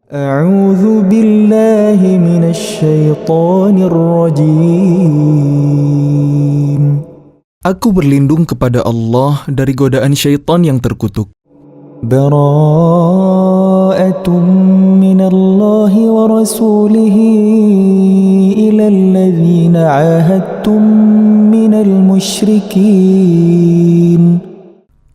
أعوذ بالله من الشيطان الرجيم. Aku berlindung kepada Allah dari godaan syaitan yang terkutuk. براءة من الله ورسوله إلى الذين عاهدتم من المشركين.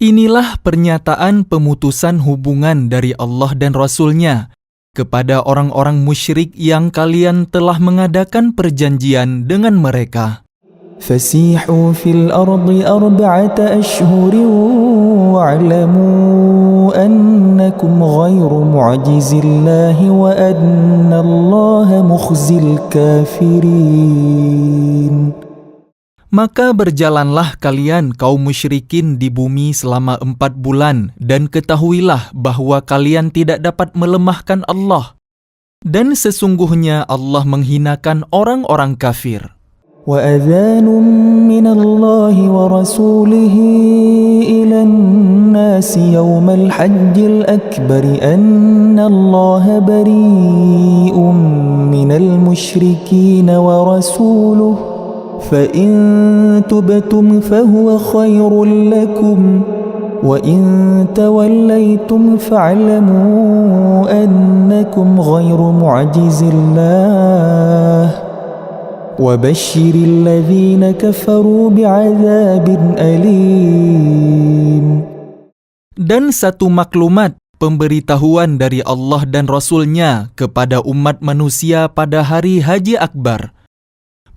Inilah pernyataan pemutusan hubungan dari Allah dan Rasul-Nya kepada orang-orang musyrik yang kalian telah mengadakan perjanjian dengan mereka. فسيحوا في الأرض 4 أشهر واعلموا أنكم غير معجز الله وأن الله مخزي الكافرين. Maka berjalanlah kalian kaum musyrikin di bumi selama 4 bulan dan ketahuilah bahwa kalian tidak dapat melemahkan Allah. Dan sesungguhnya Allah menghinakan orang-orang kafir. وأذان من الله ورسوله إلى الناس يوم الحج الأكبر أن الله بريء من المشركين ورسوله فإن تبتم فهو خير لكم وإن توليتم فاعلموا أنكم غير معجز الله وبشر الذين كفروا بعذاب أليم. Dan satu maklumat pemberitahuan dari Allah dan Rasul-Nya kepada umat manusia pada hari Haji Akbar,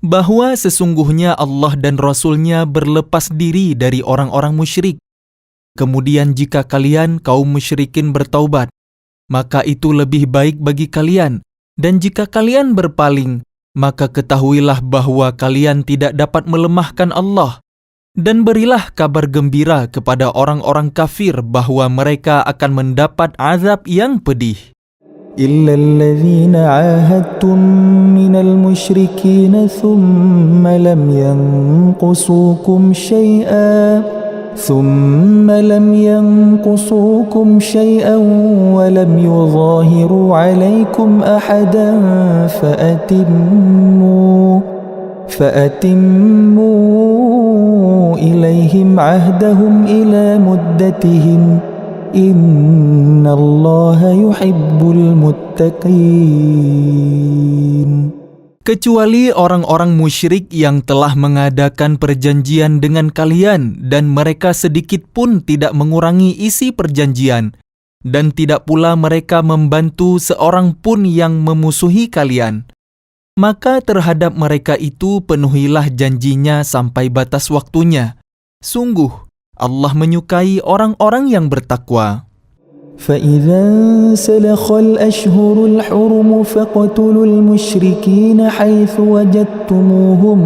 bahwa sesungguhnya Allah dan Rasul-Nya berlepas diri dari orang-orang musyrik. Kemudian jika kalian kaum musyrikin bertaubat, maka itu lebih baik bagi kalian. Dan jika kalian berpaling, maka ketahuilah bahwa kalian tidak dapat melemahkan Allah. Dan berilah kabar gembira kepada orang-orang kafir bahwa mereka akan mendapat azab yang pedih. إلا الذين عاهدتم من المشركين ثم لم ينقصوكم شيئا ولم يظاهروا عليكم أحدا فأتموا إليهم عهدهم إلى مدتهم إن الله يحب المتقين. Kecuali orang-orang musyrik yang telah mengadakan perjanjian dengan kalian dan mereka sedikit pun tidak mengurangi isi perjanjian, dan tidak pula mereka membantu seorang pun yang memusuhi kalian. Maka terhadap mereka itu penuhilah janjinya sampai batas waktunya. Sungguh, Allah menyukai orang-orang yang bertakwa. فإذا انسلخ الأشهر الحرم فاقتلوا المشركين حيث وجدتموهم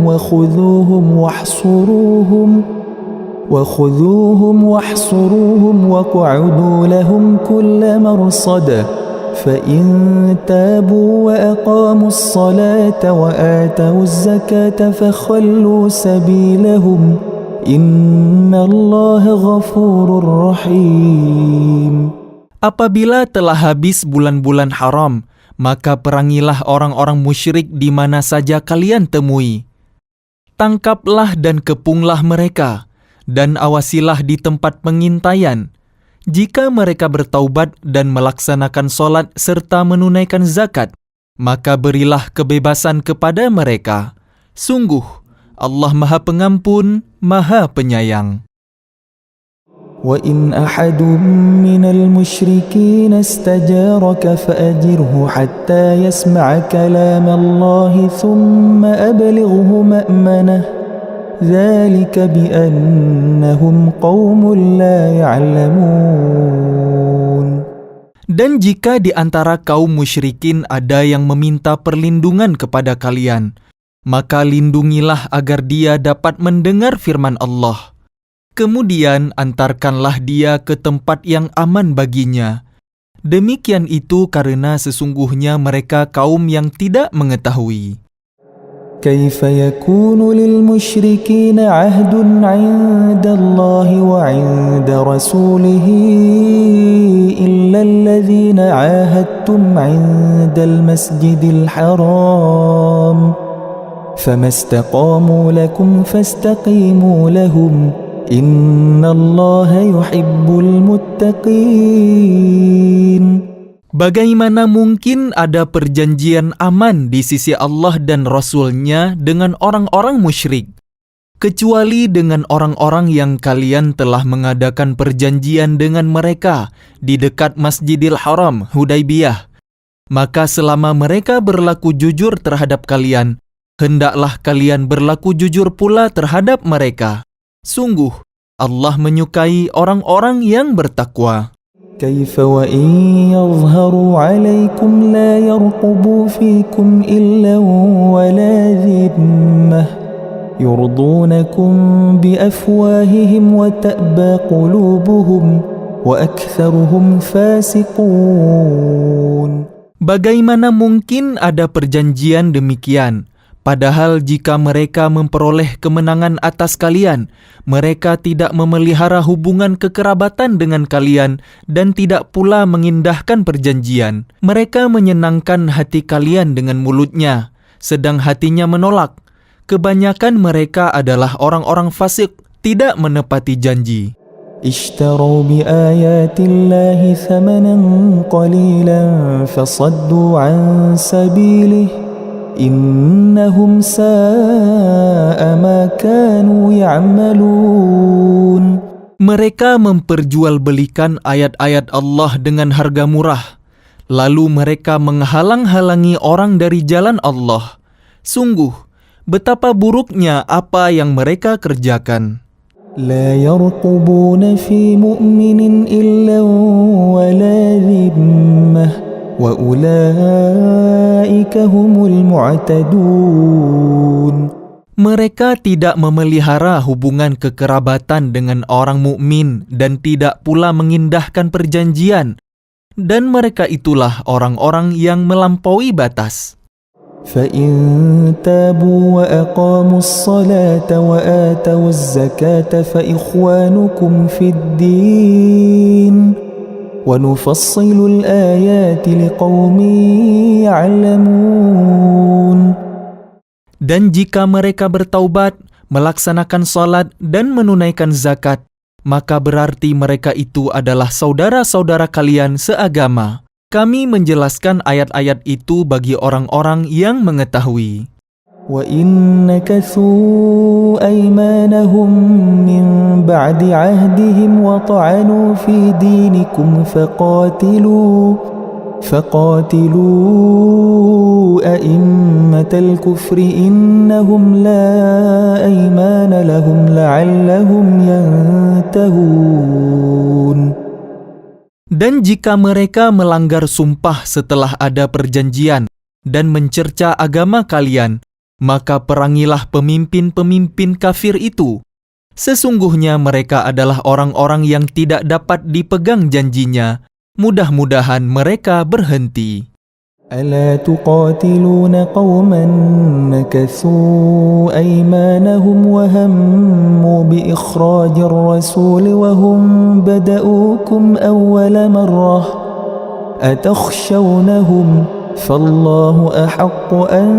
وخذوهم واحصروهم واقعدوا لهم كل مرصد فإن تابوا وأقاموا الصلاة وآتوا الزكاة فخلوا سبيلهم إن الله غفور رحيم. Apabila telah habis bulan-bulan haram, maka perangilah orang-orang musyrik di mana saja kalian temui. Tangkaplah dan kepunglah mereka, dan awasilah di tempat pengintaian. Jika mereka bertaubat dan melaksanakan solat serta menunaikan zakat, maka berilah kebebasan kepada mereka. Sungguh, Allah Maha Pengampun, Maha Penyayang. وَإِنْ أَحَدٌ مِّنَ الْمُشْرِكِينَ اسْتَجَارَكَ فَأَجِرْهُ حَتَّى يَسْمَعَ كَلَامَ اللَّهِ ثُمَّ أَبْلِغْهُ مَأْمَنَهُ ذَلِكَ بِأَنَّهُمْ قَوْمٌ لَّا يَعْلَمُونَ. Dan jika di antara kaum musyrikin ada yang meminta perlindungan kepada kalian, maka lindungilah agar dia dapat mendengar firman Allah. Kemudian antarkanlah dia ke tempat yang aman baginya. Demikian itu karena sesungguhnya mereka kaum yang tidak mengetahui. كيف يكون للمشركين عهد عند الله وعند رسوله إلا الذين عاهدتم عند المسجد الحرام فما استقاموا لكم فاستقيموا لهم إن الله يحب المتقين. Bagaimana mungkin ada perjanjian aman di sisi Allah dan Rasul-Nya dengan orang-orang musyrik, kecuali dengan orang-orang yang kalian telah mengadakan perjanjian dengan mereka di dekat Masjidil Haram, Hudaybiyah. Maka selama mereka berlaku jujur terhadap kalian, hendaklah kalian berlaku jujur pula terhadap mereka. Sungguh, Allah menyukai orang-orang yang bertakwa. كيف وإن يظهروا عليكم لا يرقبوا فيكم إلا ولا ذمة يرضونكم بأفواههم وتأبى قلوبهم وأكثرهم فاسقون. Bagaimana mungkin ada perjanjian demikian? Padahal jika mereka memperoleh kemenangan atas kalian, mereka tidak memelihara hubungan kekerabatan dengan kalian dan tidak pula mengindahkan perjanjian. Mereka menyenangkan hati kalian dengan mulutnya, sedang hatinya menolak. Kebanyakan mereka adalah orang-orang fasik, tidak menepati janji. اشتروا بآيات الله ثمنا قليلا فصدوا عن سبيله إنهم ساء ما كانوا يعملون. Mereka memperjualbelikan ayat-ayat Allah dengan harga murah, lalu mereka menghalang-halangi orang dari jalan Allah. Sungguh, betapa buruknya apa yang mereka kerjakan. لا يرقبون في مؤمن إلا ولا ذمة وأولئك هم المعتدون. Mereka tidak memelihara hubungan kekerabatan dengan orang mukmin dan tidak pula mengindahkan perjanjian, dan mereka itulah orang-orang yang melampaui batas. فإن تابوا وأقاموا الصلاة وآتوا الزكاة فإخوانكم في الدين ونفصل الآيات لقوم يعلمون. Dan jika mereka bertaubat, melaksanakan salat dan menunaikan zakat, maka berarti mereka itu adalah saudara-saudara kalian seagama. Kami menjelaskan ayat-ayat itu bagi orang-orang yang mengetahui. وَإِن نَكَثُوا أَيْمَانَهُمْ مِنْ بَعْدِ عَهْدِهِمْ وَطَعَنُوا فِي دِينِكُمْ فَقَاتِلُوا أَئِمَّةَ الْكُفْرِ إِنَّهُمْ لَا أَيْمَانَ لَهُمْ لَعَلَّهُمْ يَنْتَهُونَ. Dan jika mereka melanggar sumpah setelah ada perjanjian dan mencerca agama kalian, maka perangilah pemimpin-pemimpin kafir itu. Sesungguhnya mereka adalah orang-orang yang tidak dapat dipegang janjinya. Mudah-mudahan mereka berhenti. ألا تقاتلون قوما نكثوا أيمانهم وهموا بإخراج الرسول وهم بدؤوكم أول مرة أتخشونهم فالله أحق أن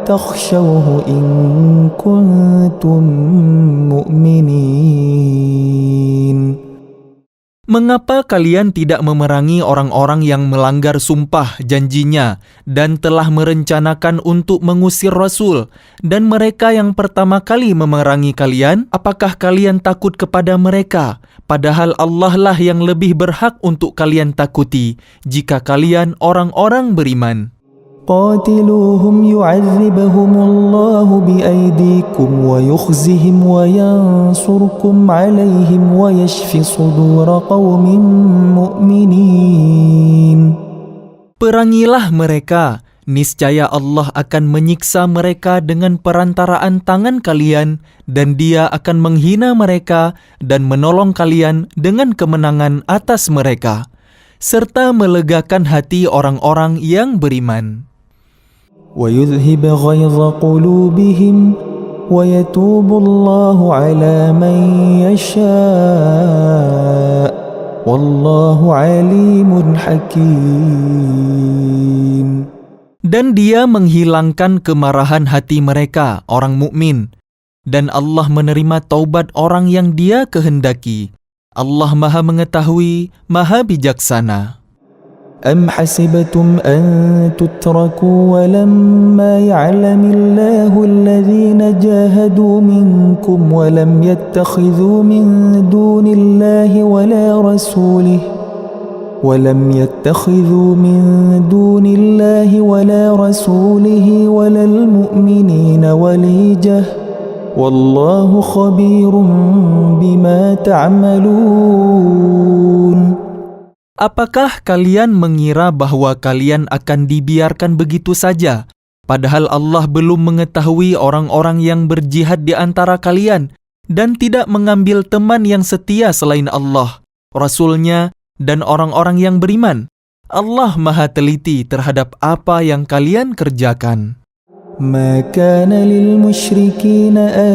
تخشوه إن كنتم مؤمنين. Mengapa kalian tidak memerangi orang-orang yang melanggar sumpah janjinya dan telah merencanakan untuk mengusir Rasul dan mereka yang pertama kali memerangi kalian? Apakah kalian takut kepada mereka? Padahal Allah lah yang lebih berhak untuk kalian takuti jika kalian orang-orang beriman. قاتلوهم يعذبهم الله بأيديكم ويخزهم وينصركم عليهم ويشف صدور قوم مؤمنين. Perangilah mereka, niscaya Allah akan menyiksa mereka dengan perantaraan tangan kalian, dan Dia akan menghina mereka dan menolong kalian dengan kemenangan atas mereka, serta melegakan hati orang-orang yang beriman. ويذهب غيظ قلوبهم ويتوب الله على من يشاء والله عليم حكيم. Dan Dia menghilangkan kemarahan hati mereka, orang mukmin, dan Allah menerima taubat orang yang Dia kehendaki. Allah Maha Mengetahui, Maha Bijaksana. أم حسبتم أن تتركوا ولما يعلم الله الذين جاهدوا منكم ولم يتخذوا من دون الله ولا رسوله ولا المؤمنين وليجة والله خبير بما تعملون. Apakah kalian mengira bahwa kalian akan dibiarkan begitu saja, padahal Allah belum mengetahui orang-orang yang berjihad di antara kalian dan tidak mengambil teman yang setia selain Allah, Rasul-Nya, dan orang-orang yang beriman? Allah Maha Teliti terhadap apa yang kalian kerjakan. ما كان للمشركين أن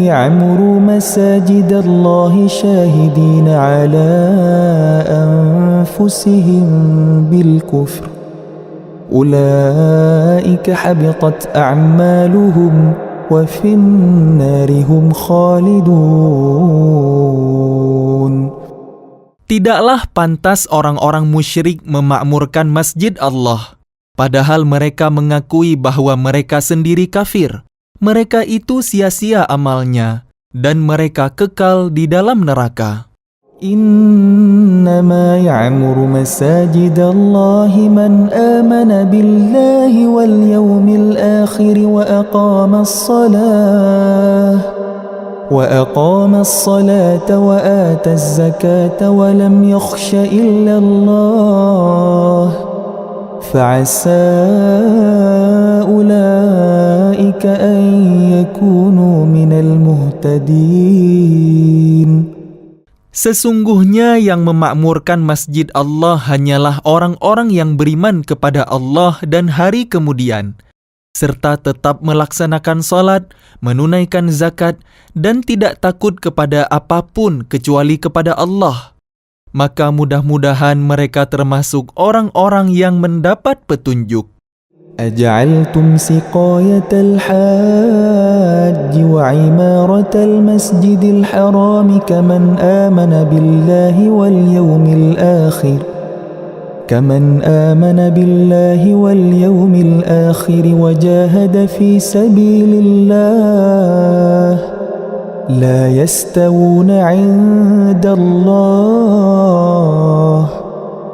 يعمروا مساجد الله شاهدين على أنفسهم بالكفر أولئك حبطت أعمالهم وفي النار هم خالدون. Tidaklah pantas orang-orang musyrik memakmurkan masjid Allah, padahal mereka mengakui bahwa mereka sendiri kafir. Mereka itu sia-sia amalnya, dan mereka kekal di dalam neraka. إنما يعمر مساجد الله من آمن بالله واليوم الآخر وأقام الصلاة وآتى الزكاة ولم يخش إلا الله فعسى أولئك أن يكونوا من المهتدين. Sesungguhnya yang memakmurkan masjid Allah hanyalah orang-orang yang beriman kepada Allah dan hari kemudian, serta tetap melaksanakan salat, menunaikan zakat, dan tidak takut kepada apapun kecuali kepada Allah. Maka mudah-mudahan mereka termasuk orang-orang yang mendapat petunjuk. أجعلتم سقاية الحاج وعمارة المسجد الحرام كمن آمن بالله واليوم الآخر وجاهد في سبيل الله لا يستوون عند الله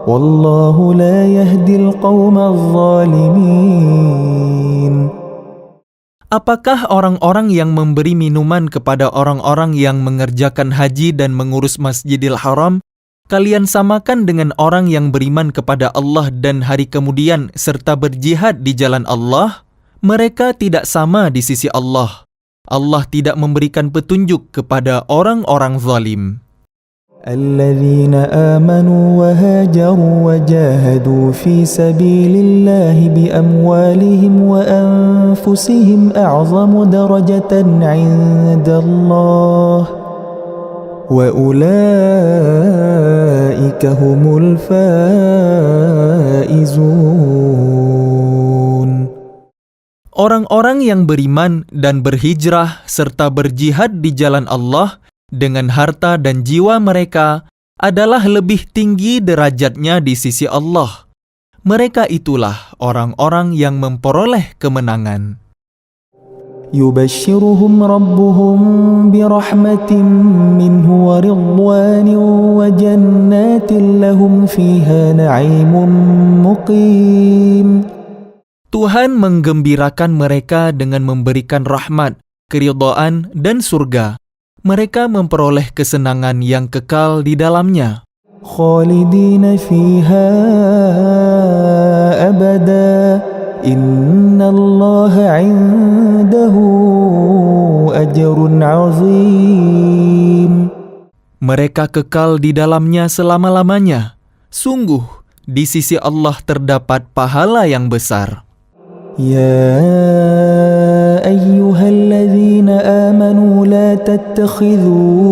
والله لا يهدي القوم الظالمين. Apakah orang-orang yang memberi minuman kepada orang-orang yang mengerjakan haji dan mengurus Masjidil Haram, kalian samakan dengan orang yang beriman kepada Allah dan hari kemudian serta berjihad di jalan Allah? Mereka tidak sama di sisi Allah. Allah tidak memberikan petunjuk kepada orang-orang zalim. الذين آمنوا وهاجروا وجاهدوا في سبيل الله بأموالهم وأنفسهم أعظم درجة عند الله وأولئك هم الفائزون. Orang-orang yang beriman dan berhijrah serta berjihad di jalan Allah dengan harta dan jiwa mereka adalah lebih tinggi derajatnya di sisi Allah. Mereka itulah orang-orang yang memperoleh kemenangan. يبشرهم ربهم برحمة منه ورضوان وجنات لهم فيها نعيم مقيم. Tuhan menggembirakan mereka dengan memberikan rahmat, keridhaan, dan surga. Mereka memperoleh kesenangan yang kekal di dalamnya. خالدين فيها أبدا إن الله عنده أجر عظيم. Mereka kekal di dalamnya selama-lamanya. Sungguh, di sisi Allah terdapat pahala yang besar. يا أيها الذين آمنوا لا تتخذوا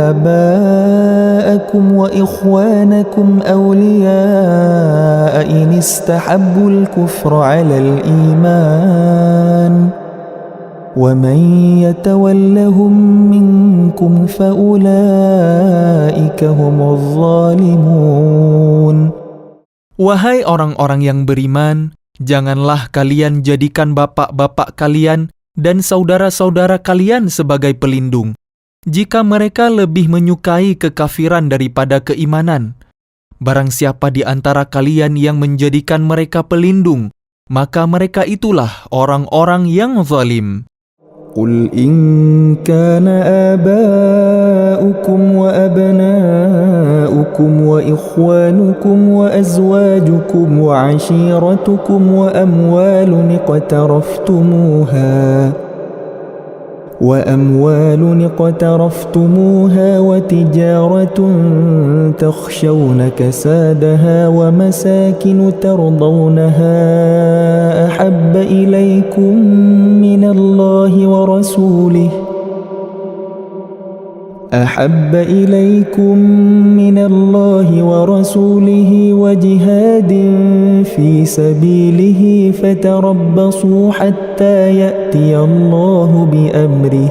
آباءكم وإخوانكم أولياء إن استحبوا الكفر على الإيمان ومن يتولهم منكم فأولئك هم الظالمون. Wahai orang-orang yang beriman, janganlah kalian jadikan bapak-bapak kalian dan saudara-saudara kalian sebagai pelindung, jika mereka lebih menyukai kekafiran daripada keimanan. Barang siapa di antara kalian yang menjadikan mereka pelindung, maka mereka itulah orang-orang yang zalim. قل إن كان آباؤكم وأبناؤكم وإخوانكم وأزواجكم وعشيرتكم وأموال اقترفتموها وتجارة تخشون كسادها ومساكن ترضونها أحب إليكم من الله ورسوله وجهاد في سبيله فتربصوا حتى يأتي الله بأمره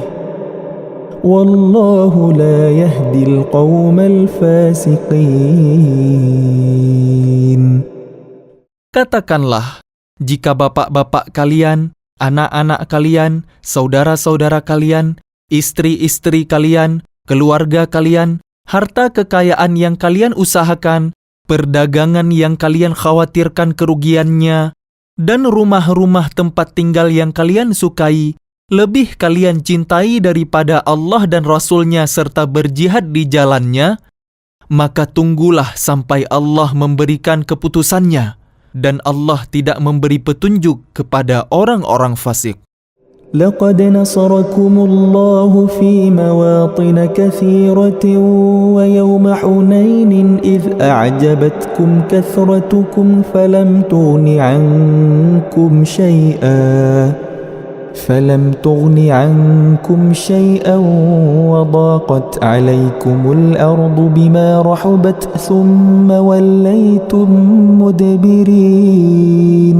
والله لا يهدي القوم الفاسقين. Katakanlah, jika bapak-bapak kalian, anak-anak kalian, saudara-saudara kalian, istri-istri kalian, keluarga kalian, harta kekayaan yang kalian usahakan, perdagangan yang kalian khawatirkan kerugiannya, dan rumah-rumah tempat tinggal yang kalian sukai, lebih kalian cintai daripada Allah dan Rasul-Nya serta berjihad di jalannya, maka tunggulah sampai Allah memberikan keputusannya, dan Allah tidak memberi petunjuk kepada orang-orang fasik. لقد نصركم الله في مواطن كثيرة ويوم حنين إذ أعجبتكم كثرتكم فلم تغن عنكم شيئا وضاقت عليكم الأرض بما رحبت ثم وليتم مدبرين.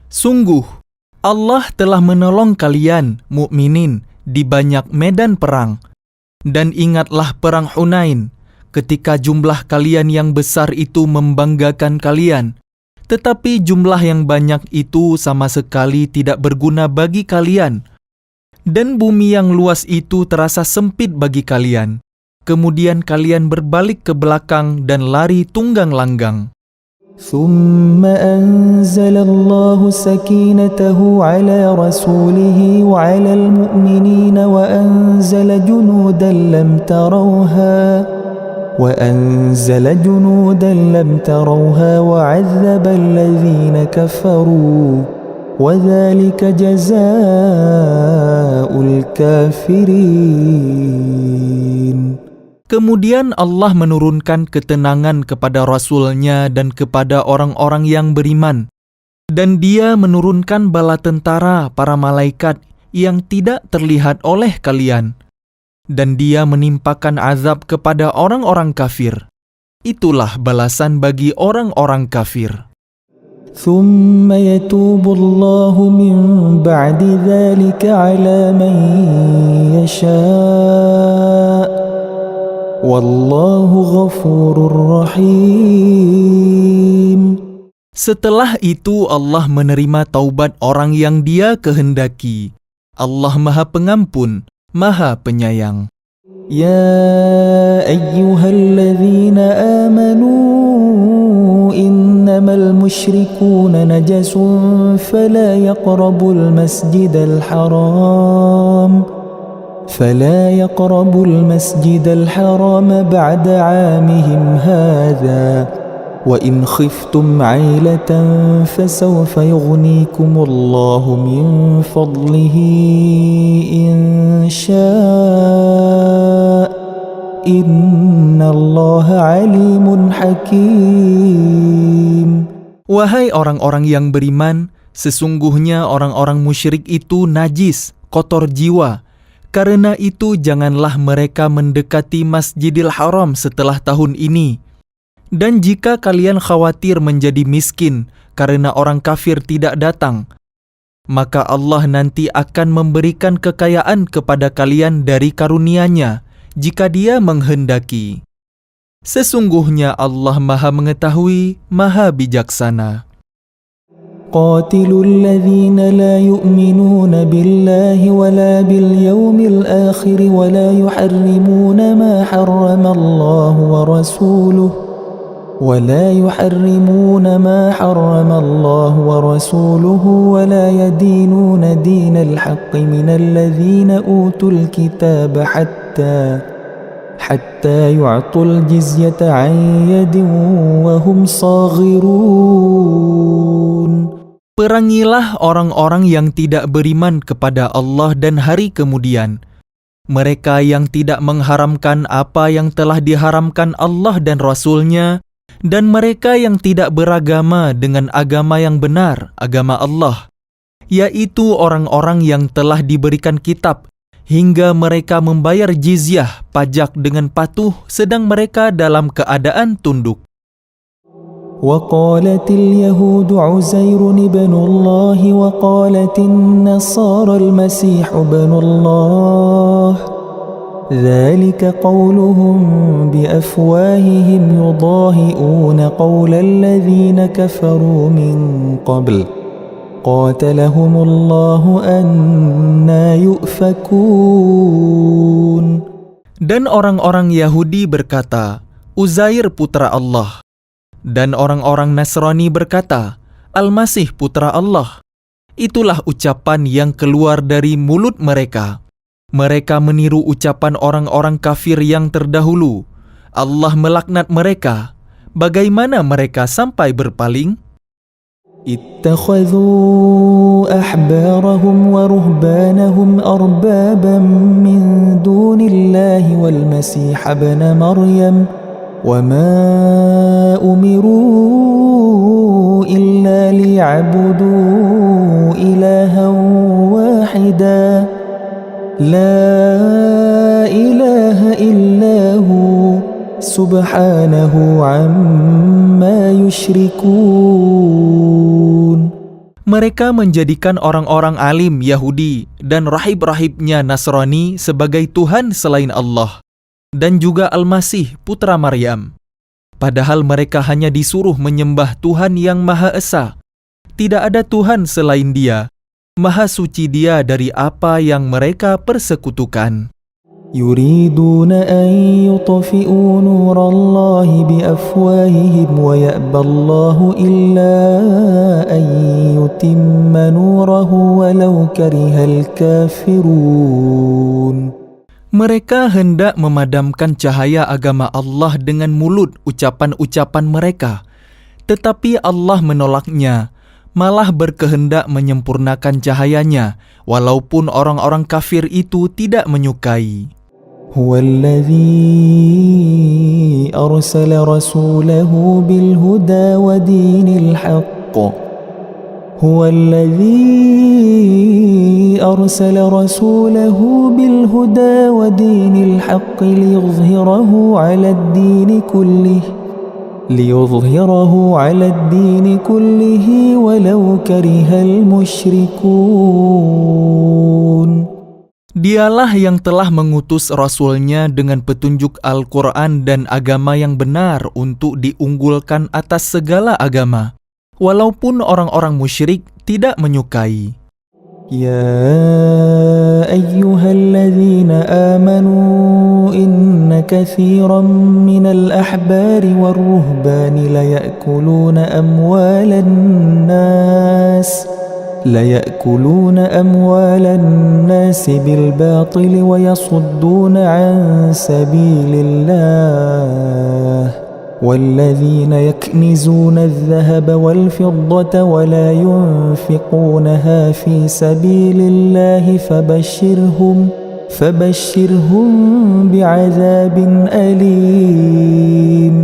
Sungguh, Allah telah menolong kalian, mukminin, di banyak medan perang. Dan ingatlah perang Hunain, ketika jumlah kalian yang besar itu membanggakan kalian. Tetapi jumlah yang banyak itu sama sekali tidak berguna bagi kalian. Dan bumi yang luas itu terasa sempit bagi kalian. Kemudian kalian berbalik ke belakang dan lari tunggang langgang. ثم أنزل الله سكينته على رسوله وعلى المؤمنين وأنزل جنودا لم تروها وعذب الذين كفروا وذلك جزاء الكافرين. Kemudian Allah menurunkan ketenangan kepada Rasul-Nya dan kepada orang-orang yang beriman. Dan Dia menurunkan bala tentara para malaikat yang tidak terlihat oleh kalian. Dan Dia menimpakan azab kepada orang-orang kafir. Itulah balasan bagi orang-orang kafir. ثم يتوب الله من بعد ذلك على من يشاء Wallahu ghafurur rahim. Setelah itu Allah menerima taubat orang yang Dia kehendaki. Allah Maha Pengampun, Maha Penyayang. Ya ayyuhalladzina amanu innamal musyrikuuna najasun fala yaqrabul masjidal haram فلا يقربوا المسجد الحرام بعد عامهم هذا وإن خفتم عيلة فسوف يغنيكم الله من فضله إن شاء إن الله عليم حكيم. Wahai orang-orang yang beriman, sesungguhnya orang-orang musyrik itu najis, kotor jiwa. Karena itu janganlah mereka mendekati Masjidil Haram setelah tahun ini. Dan jika kalian khawatir menjadi miskin karena orang kafir tidak datang, maka Allah nanti akan memberikan kekayaan kepada kalian dari karunia-Nya jika Dia menghendaki. Sesungguhnya Allah Maha Mengetahui, Maha Bijaksana. قاتلوا الذين لا يؤمنون بالله ولا باليوم الآخر ولا يحرمون ما حرم الله ورسوله ولا يدينون دين الحق من الذين أوتوا الكتاب حتى يعطوا الجزية عن يد وهم صاغرون. Perangilah orang-orang yang tidak beriman kepada Allah dan hari kemudian. Mereka yang tidak mengharamkan apa yang telah diharamkan Allah dan Rasul-Nya, dan mereka yang tidak beragama dengan agama yang benar, agama Allah, yaitu orang-orang yang telah diberikan kitab, hingga mereka membayar jizyah, pajak dengan patuh, sedang mereka dalam keadaan tunduk. وقالت اليهود عزير ابن الله وقالت النصارى المسيح ابن الله ذلك قولهم بأفواههم يضاهئون قول الذين كفروا من قبل قاتلهم الله أنى يؤفكون. Dan orang-orang Yahudi berkata, Uzair putra Allah. Dan orang-orang Nasrani berkata, Al-Masih putra Allah. Itulah ucapan yang keluar dari mulut mereka. Mereka meniru ucapan orang-orang kafir yang terdahulu. Allah melaknat mereka. Bagaimana mereka sampai berpaling? اتخذوا أحبارهم ورهبانهم أربابا من دون الله والمسيح ابن مريم وما أمروا إلا ليعبدوا إلها واحدا لا إله إلا هو سبحانه عما يشركون. Mereka menjadikan orang-orang alim Yahudi dan rahib-rahibnya Nasrani sebagai Tuhan selain Allah, dan juga Al-Masih putra Maryam. Padahal mereka hanya disuruh menyembah Tuhan yang Maha Esa. Tidak ada Tuhan selain Dia. Maha suci Dia dari apa yang mereka persekutukan. يريدون أن يطفئوا نور الله بأفواههم ويأبى الله إلا أن يتم نوره ولو كره الكافرون. Mereka hendak memadamkan cahaya agama Allah dengan mulut ucapan-ucapan mereka. Tetapi Allah menolaknya, malah berkehendak menyempurnakan cahayanya, walaupun orang-orang kafir itu tidak menyukai. هو الذي أرسل رسوله بالهدى ودين الحق هو الذي أرسل رسوله بالهدى ودين الحق ليظهره على الدين كله ولو كره المشركون. Dialah yang telah mengutus Rasul-Nya dengan petunjuk Al-Quran dan agama yang benar untuk diunggulkan atas segala agama, walaupun orang-orang musyrik tidak menyukai. يا أيها الذين آمنوا إن كثيرا من الأحبار والرهبان ليأكلون أموال الناس بالباطل ويصدون عن سبيل الله والذين يكنزون الذهب والفضة ولا ينفقونها في سبيل الله فبشرهم بعذاب أليم.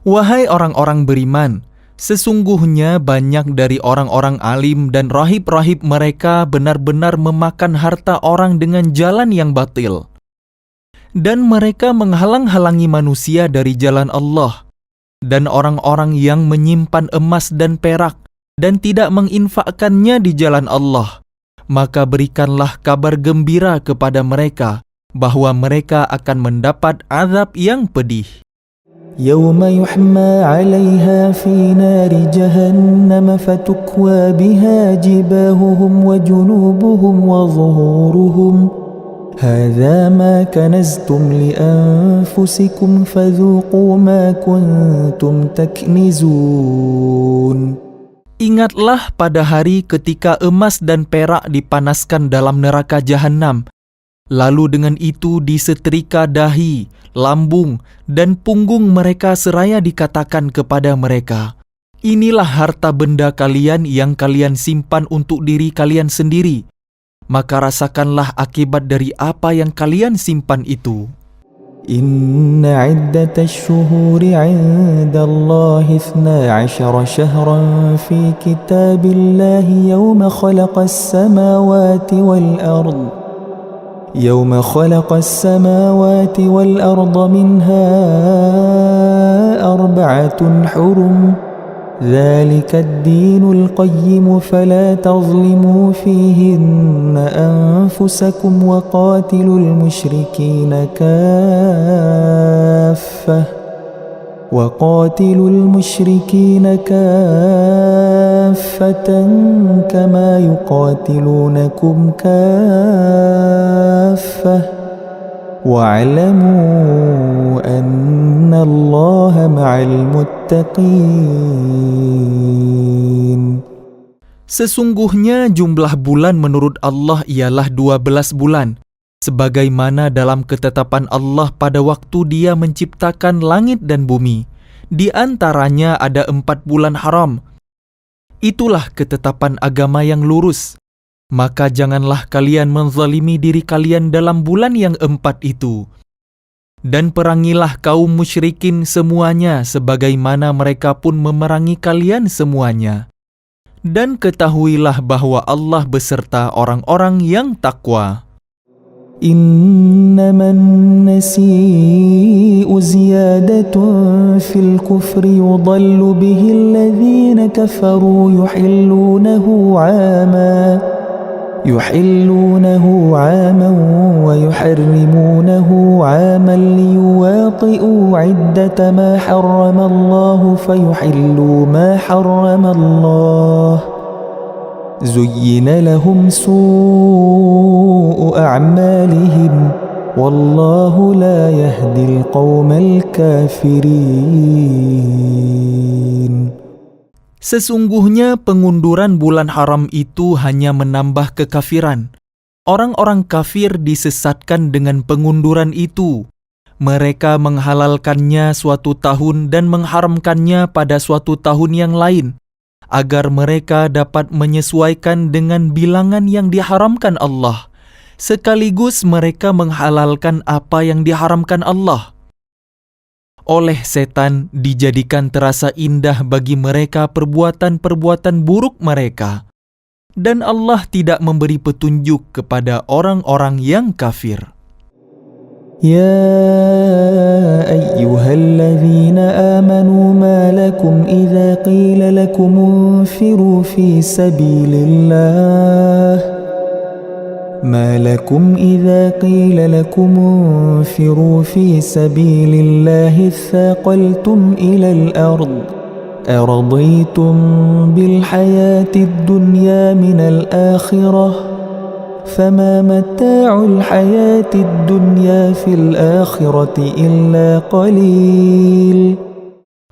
Wahai orang-orang beriman, sesungguhnya banyak dari orang-orang alim dan rahib-rahib mereka benar-benar memakan harta orang dengan jalan yang batil. Dan mereka menghalang-halangi manusia dari jalan Allah. Dan orang-orang yang menyimpan emas dan perak dan tidak menginfakkannya di jalan Allah, maka berikanlah kabar gembira kepada mereka bahwa mereka akan mendapat azab yang pedih. يوم يحمى عليها في نار جهنم فتكوى بها جباههم وجنوبهم وظهورهم هذا ما كنزتم لأنفسكم فذوقوا ما كنتم تكنزون. Ingatlah pada hari ketika emas dan perak dipanaskan dalam neraka jahanam, lalu dengan itu disetrika dahi, lambung, dan punggung mereka seraya dikatakan kepada mereka, inilah harta benda kalian yang kalian simpan untuk diri kalian sendiri. Maka rasakanlah akibat dari apa yang kalian simpan itu. إن عدة الشهور عند الله 12 شهرا في كتاب الله يوم خلق السماوات والأرض منها 4 حرم ذلك الدين القيم فلا تظلموا فيهن أنفسكم وقاتلوا المشركين كافة كما يقاتلونكم كافة واعلموا أن الله مع المتقين. Sesungguhnya jumlah bulan menurut Allah ialah 12 bulan, sebagaimana dalam ketetapan Allah pada waktu Dia menciptakan langit dan bumi. Di antaranya ada 4 bulan haram. Itulah ketetapan agama yang lurus. Maka janganlah kalian menzalimi diri kalian dalam bulan yang 4 itu. Dan perangilah kaum musyrikin semuanya sebagaimana mereka pun memerangi kalian semuanya. Dan ketahuilah bahwa Allah beserta orang-orang yang takwa. إنما النسيء زيادة في الكفر يضل به الذين كفروا يحلونه عاما ويحرمونه عاما ليواطئوا عدة ما حرم الله فيحلوا ما حرم الله زين لهم سوء أعمالهم والله لا يهدي القوم الكافرين. Sesungguhnya pengunduran bulan haram itu hanya menambah kekafiran. Orang-orang kafir disesatkan dengan pengunduran itu. Mereka menghalalkannya suatu tahun dan mengharamkannya pada suatu tahun yang lain, agar mereka dapat menyesuaikan dengan bilangan yang diharamkan Allah, sekaligus mereka menghalalkan apa yang diharamkan Allah. Oleh setan dijadikan terasa indah bagi mereka perbuatan-perbuatan buruk mereka, dan Allah tidak memberi petunjuk kepada orang-orang yang kafir. يا أيها الذين آمنوا ما لكم إذا قيل لكم انفروا في سبيل الله اثاقلتم إلى الأرض أرضيتم بالحياة الدنيا من الآخرة فما متاع الحياة الدنيا في الآخرة إلا قليل.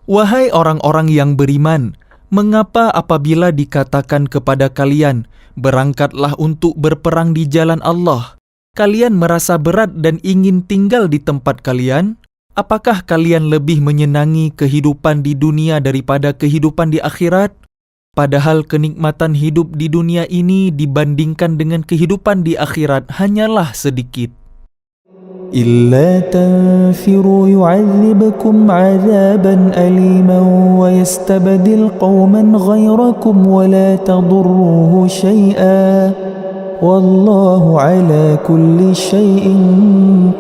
Wahai orang-orang yang beriman, mengapa apabila dikatakan kepada kalian, berangkatlah untuk berperang di jalan Allah, kalian merasa berat dan ingin tinggal di tempat kalian? Apakah kalian lebih menyenangi kehidupan di dunia daripada kehidupan di akhirat? Padahal kenikmatan hidup di dunia ini dibandingkan dengan kehidupan di akhirat hanyalah sedikit. إلا تنفروا يعذبكم عذابا أليما ويستبدل قوما غيركم ولا تضروه شيئا والله على كل شيء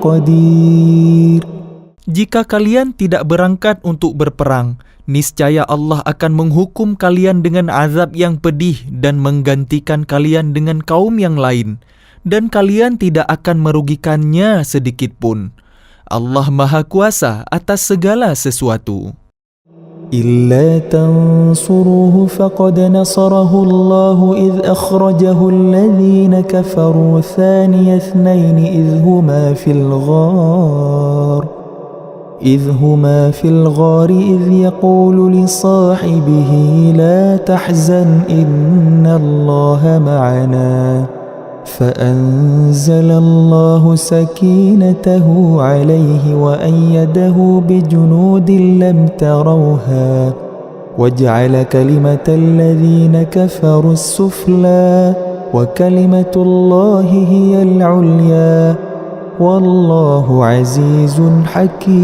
قدير. Jika kalian tidak berangkat untuk berperang, niscaya Allah akan menghukum kalian dengan azab yang pedih dan menggantikan kalian dengan kaum yang lain, dan kalian tidak akan merugikannya sedikit pun. Allah Maha Kuasa atas segala sesuatu. إلا تنصروه فقد نصره الله إذ أخرجه الذين كفروا ثاني اثنين إذ هما في الغار إذ يقول لصاحبه لا تحزن إن الله معنا فأنزل الله سكينته عليه وأيده بجنود لم تروها وجعل كلمة الذين كفروا السفلى وكلمة الله هي العليا Wallahu azizun hakim.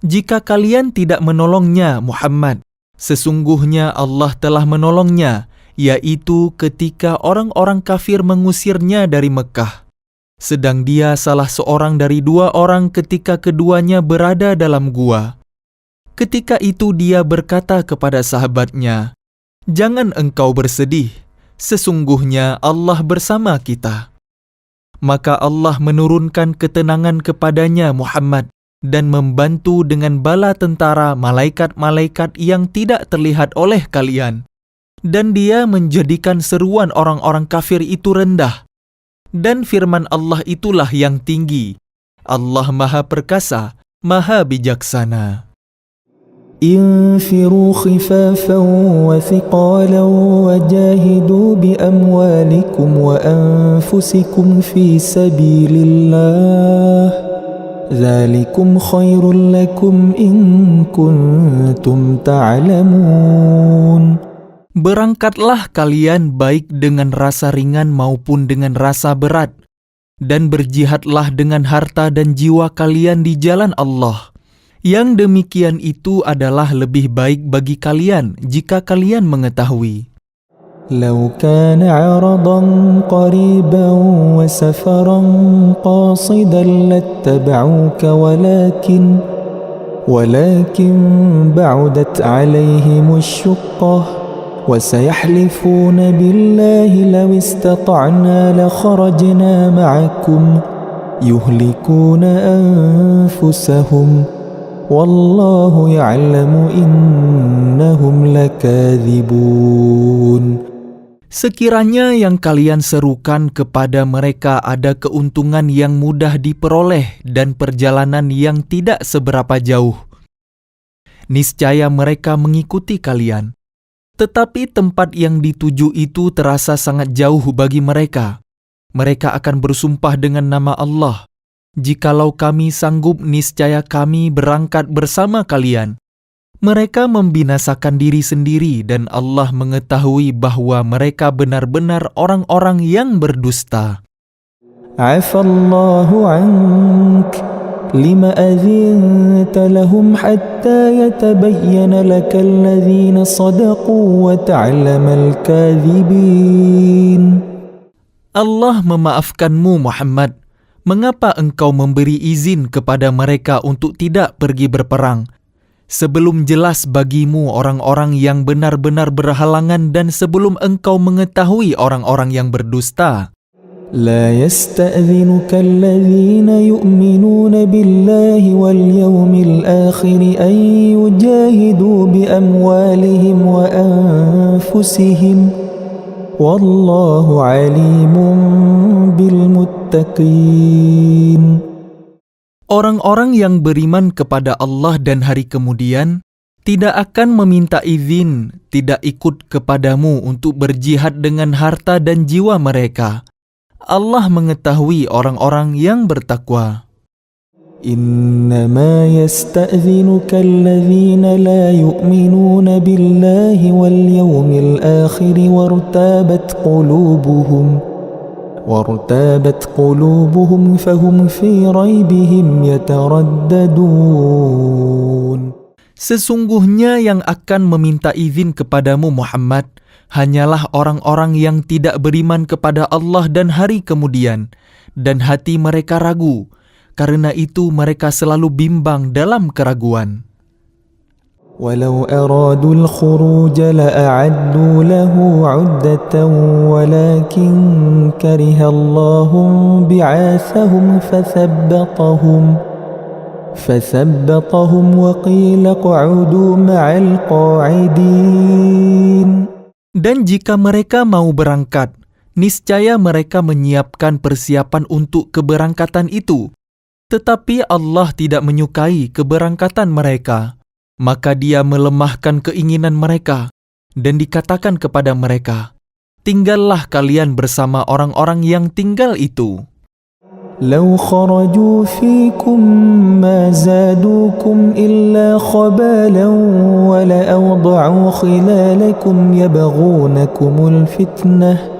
Jika kalian tidak menolongnya, Muhammad, sesungguhnya Allah telah menolongnya, yaitu ketika orang-orang kafir mengusirnya dari Mekah. Sedang dia salah seorang dari dua orang ketika keduanya berada dalam gua. Ketika itu dia berkata kepada sahabatnya, "Jangan engkau bersedih. Sesungguhnya Allah bersama kita." Maka Allah menurunkan ketenangan kepadanya Muhammad dan membantu dengan bala tentara malaikat-malaikat yang tidak terlihat oleh kalian. Dan dia menjadikan seruan orang-orang kafir itu rendah. Dan firman Allah itulah yang tinggi. Allah Maha Perkasa, Maha Bijaksana. انفروا خفافا وثقالا وجاهدوا بأموالكم وأنفسكم في سبيل الله ذلكم خير لكم إن كنتم تعلمون. Berangkatlah kalian baik dengan rasa ringan maupun dengan rasa berat, dan berjihadlah dengan harta dan jiwa kalian di jalan Allah. Yang demikian itu adalah lebih baik bagi kalian jika kalian mengetahui. لو كان عرضا قريبا وسفرا قاصدا لاتبعوك ولكن بعدت عليهم الشقة وسيحلفون بالله لو استطعنا لخرجنا معكم يهلكون أنفسهم Wallahu ya'lamu innahum lakadzibun. Sekiranya yang kalian serukan kepada mereka ada keuntungan yang mudah diperoleh dan perjalanan yang tidak seberapa jauh, niscaya mereka mengikuti kalian. Tetapi tempat yang dituju itu terasa sangat jauh bagi mereka. Mereka akan bersumpah dengan nama Allah, "Jikalau kami sanggup, niscaya kami berangkat bersama kalian." Mereka membinasakan diri sendiri dan Allah mengetahui bahwa mereka benar-benar orang-orang yang berdusta. Afallahu ank lima adzinta lahum hatta yatabayyana lakal ladzina sadaqu wa ta'lamal kadzibin. Allah memaafkanmu Muhammad. Mengapa engkau memberi izin kepada mereka untuk tidak pergi berperang, sebelum jelas bagimu orang-orang yang benar-benar berhalangan dan sebelum engkau mengetahui orang-orang yang berdusta? لا يستأذنك الذين يؤمنون بالله واليوم الآخر أن يجاهدوا بأموالهم وأنفسهم والله عليم بالمتقين. Orang-orang yang beriman kepada Allah dan hari kemudian tidak akan meminta izin, tidak ikut kepadamu untuk berjihad dengan harta dan jiwa mereka. Allah mengetahui orang-orang yang bertakwa. إنما يستأذنك الذين لا يؤمنون بالله واليوم الآخر وارتابت قلوبهم فهم في ريبهم يترددون. Sesungguhnya yang akan meminta izin kepadamu Muhammad hanyalah orang-orang yang tidak beriman kepada Allah dan hari kemudian, dan hati mereka ragu. Karena itu mereka selalu bimbang dalam keraguan. ولو أرادوا الخروج لأعدوا له عدة ولكن كره الله بعاثهم فثبطهم وقيل اقعدوا مع القاعدين. Dan jika mereka mau berangkat, niscaya mereka menyiapkan persiapan untuk keberangkatan itu. Tetapi Allah tidak menyukai keberangkatan mereka, maka Dia melemahkan keinginan mereka dan dikatakan kepada mereka, tinggallah kalian bersama orang-orang yang tinggal itu. لو خرجوا فيكم ما زادوكم إلا خبالا ولأوضعوا خلالكم يبغونكم الفتنة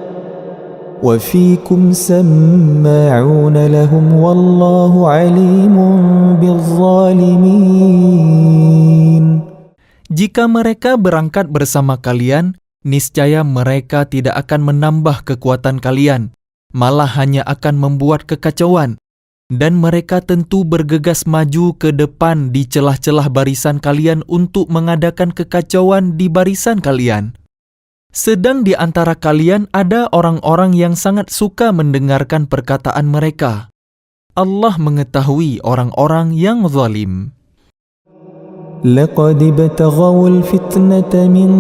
وفيكم سماعون لهم والله عليم بالظالمين. Jika mereka berangkat bersama kalian, niscaya mereka tidak akan menambah kekuatan kalian, malah hanya akan membuat kekacauan. Dan mereka tentu bergegas maju ke depan di celah-celah barisan kalian untuk mengadakan kekacauan di barisan kalian. Sedang di antara kalian ada orang-orang yang sangat suka mendengarkan perkataan mereka. Allah mengetahui orang-orang yang zalim. لقد ابتغوا الفتنة من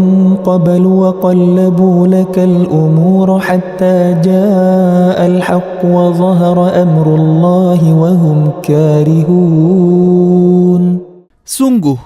قبل وقلبوا لك الأمور حتى جاء الحق وظهر أمر الله وهم كارهون. Sungguh,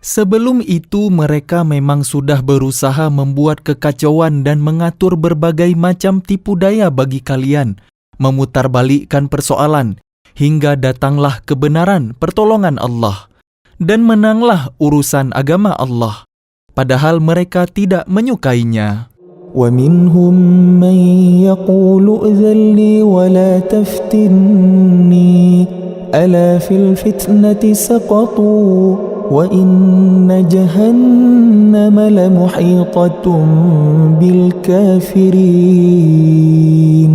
sebelum itu mereka memang sudah berusaha membuat kekacauan dan mengatur berbagai macam tipu daya bagi kalian, memutarbalikkan persoalan, hingga datanglah kebenaran pertolongan Allah, dan menanglah urusan agama Allah, padahal mereka tidak menyukainya. ومنهم من يقول ائذن لي ولا تفتني ألا في الفتنة سقطوا وإن جهنم لمحيطة بالكافرين.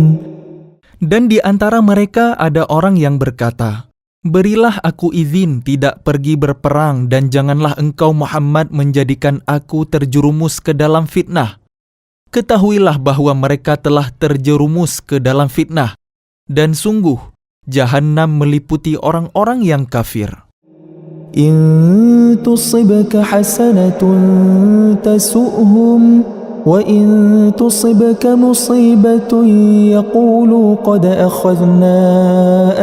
Dan di antara mereka ada orang yang berkata, berilah aku izin tidak pergi berperang dan janganlah engkau Muhammad menjadikan aku terjerumus ke dalam fitnah. Ketahuilah bahwa mereka telah terjerumus ke dalam fitnah, dan sungguh Jahannam meliputi orang-orang yang kafir. إن تصبك حسنة تسؤهم وإن تصبك مصيبة يقولوا قد أخذنا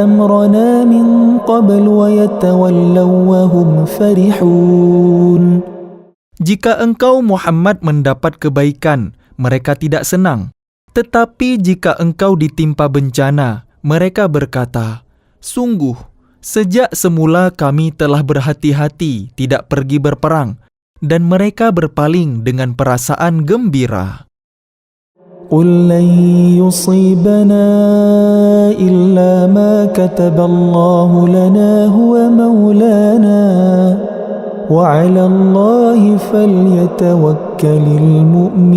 أمرنا من قبل ويتولوا وهم فرحون. Jika engkau Muhammad mendapat kebaikan, mereka tidak senang. Tetapi jika engkau ditimpa bencana, mereka berkata, sungguh, sejak semula kami telah berhati-hati tidak pergi berperang, dan mereka berpaling dengan perasaan gembira. قل لن يصيبنا إلا ما كتب الله لنا هو مولانا وعلى الله فليتوكل المؤمنون.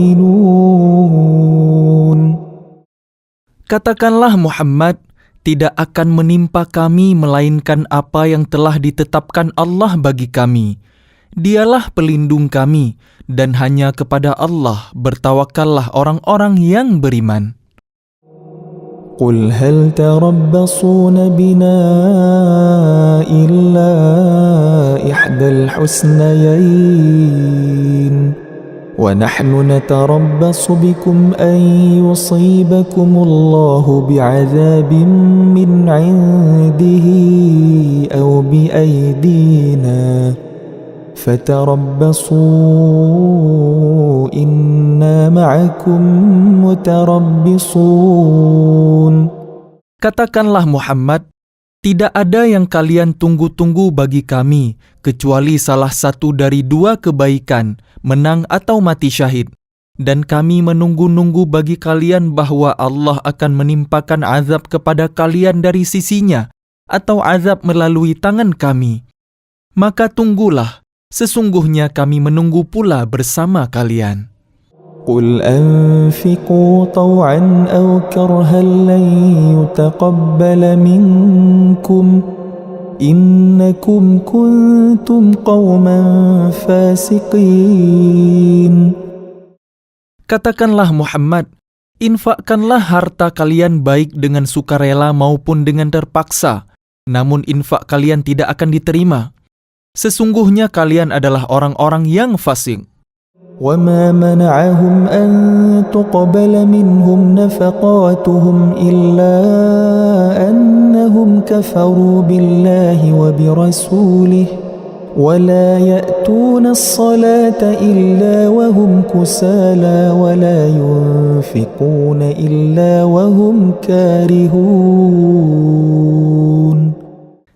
Katakanlah Muhammad, tidak akan menimpa kami melainkan apa yang telah ditetapkan Allah bagi kami. Dialah pelindung kami, dan hanya kepada Allah bertawakallah orang-orang yang beriman. قل هل تربصون بنا إلا إحدى الحسنيين ونحن نتربص بكم أن يصيبكم الله بعذاب من عنده أو بأيدينا فتربصوا إنا معكم متربصون. Katakanlah Muhammad, tidak ada yang kalian tunggu-tunggu bagi kami, kecuali salah satu dari dua kebaikan, menang atau mati syahid. Dan kami menunggu-nunggu bagi kalian bahwa Allah akan menimpakan azab kepada kalian dari sisinya, atau azab melalui tangan kami. Maka tunggulah, sesungguhnya kami menunggu pula bersama kalian. قل أنفقوا طوعا أو كرها لن يتقبل منكم إنكم كنتم قوما فاسقين. Katakanlah Muhammad, infakkanlah harta kalian baik dengan sukarela maupun dengan terpaksa, namun infak kalian tidak akan diterima. Sesungguhnya kalian adalah orang-orang yang fasik. وما منعهم أن تقبل منهم نفقاتهم إلا أنهم كفروا بالله وبرسوله ولا يأتون الصلاة إلا وهم كسالى ولا ينفقون إلا وهم كارهون.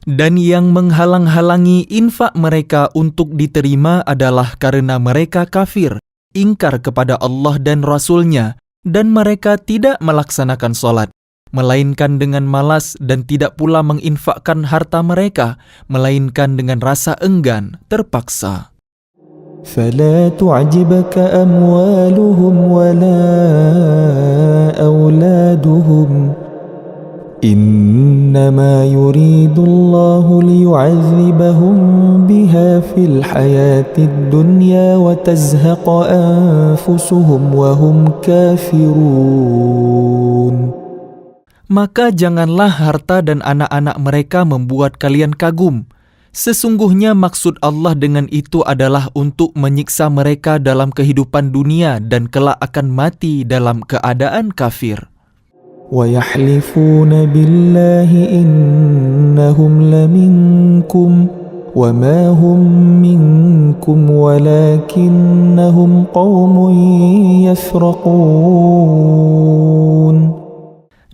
Dan yang menghalang-halangi infak mereka untuk diterima adalah karena mereka kafir, ingkar kepada Allah dan Rasul-Nya, dan mereka tidak melaksanakan sholat, melainkan dengan malas dan tidak pula menginfakkan harta mereka, melainkan dengan rasa enggan, terpaksa. فلا تعجبك أموالهم ولا أولادهم إنما يريد الله ليعذبهم بها في الحياة الدنيا وتزهق أنفسهم وهم كافرون. Maka janganlah harta dan anak-anak mereka membuat kalian kagum. Sesungguhnya maksud Allah dengan itu adalah untuk menyiksa mereka dalam kehidupan dunia dan kelak akan mati dalam keadaan kafir. وَيَحْلِفُونَ بِاللَّهِ إِنَّهُمْ لَمِنكُمْ وَمَا هُمْ مِنكُمْ وَلَكِنَّهُمْ قَوْمٌ يَفْرَقُونَ.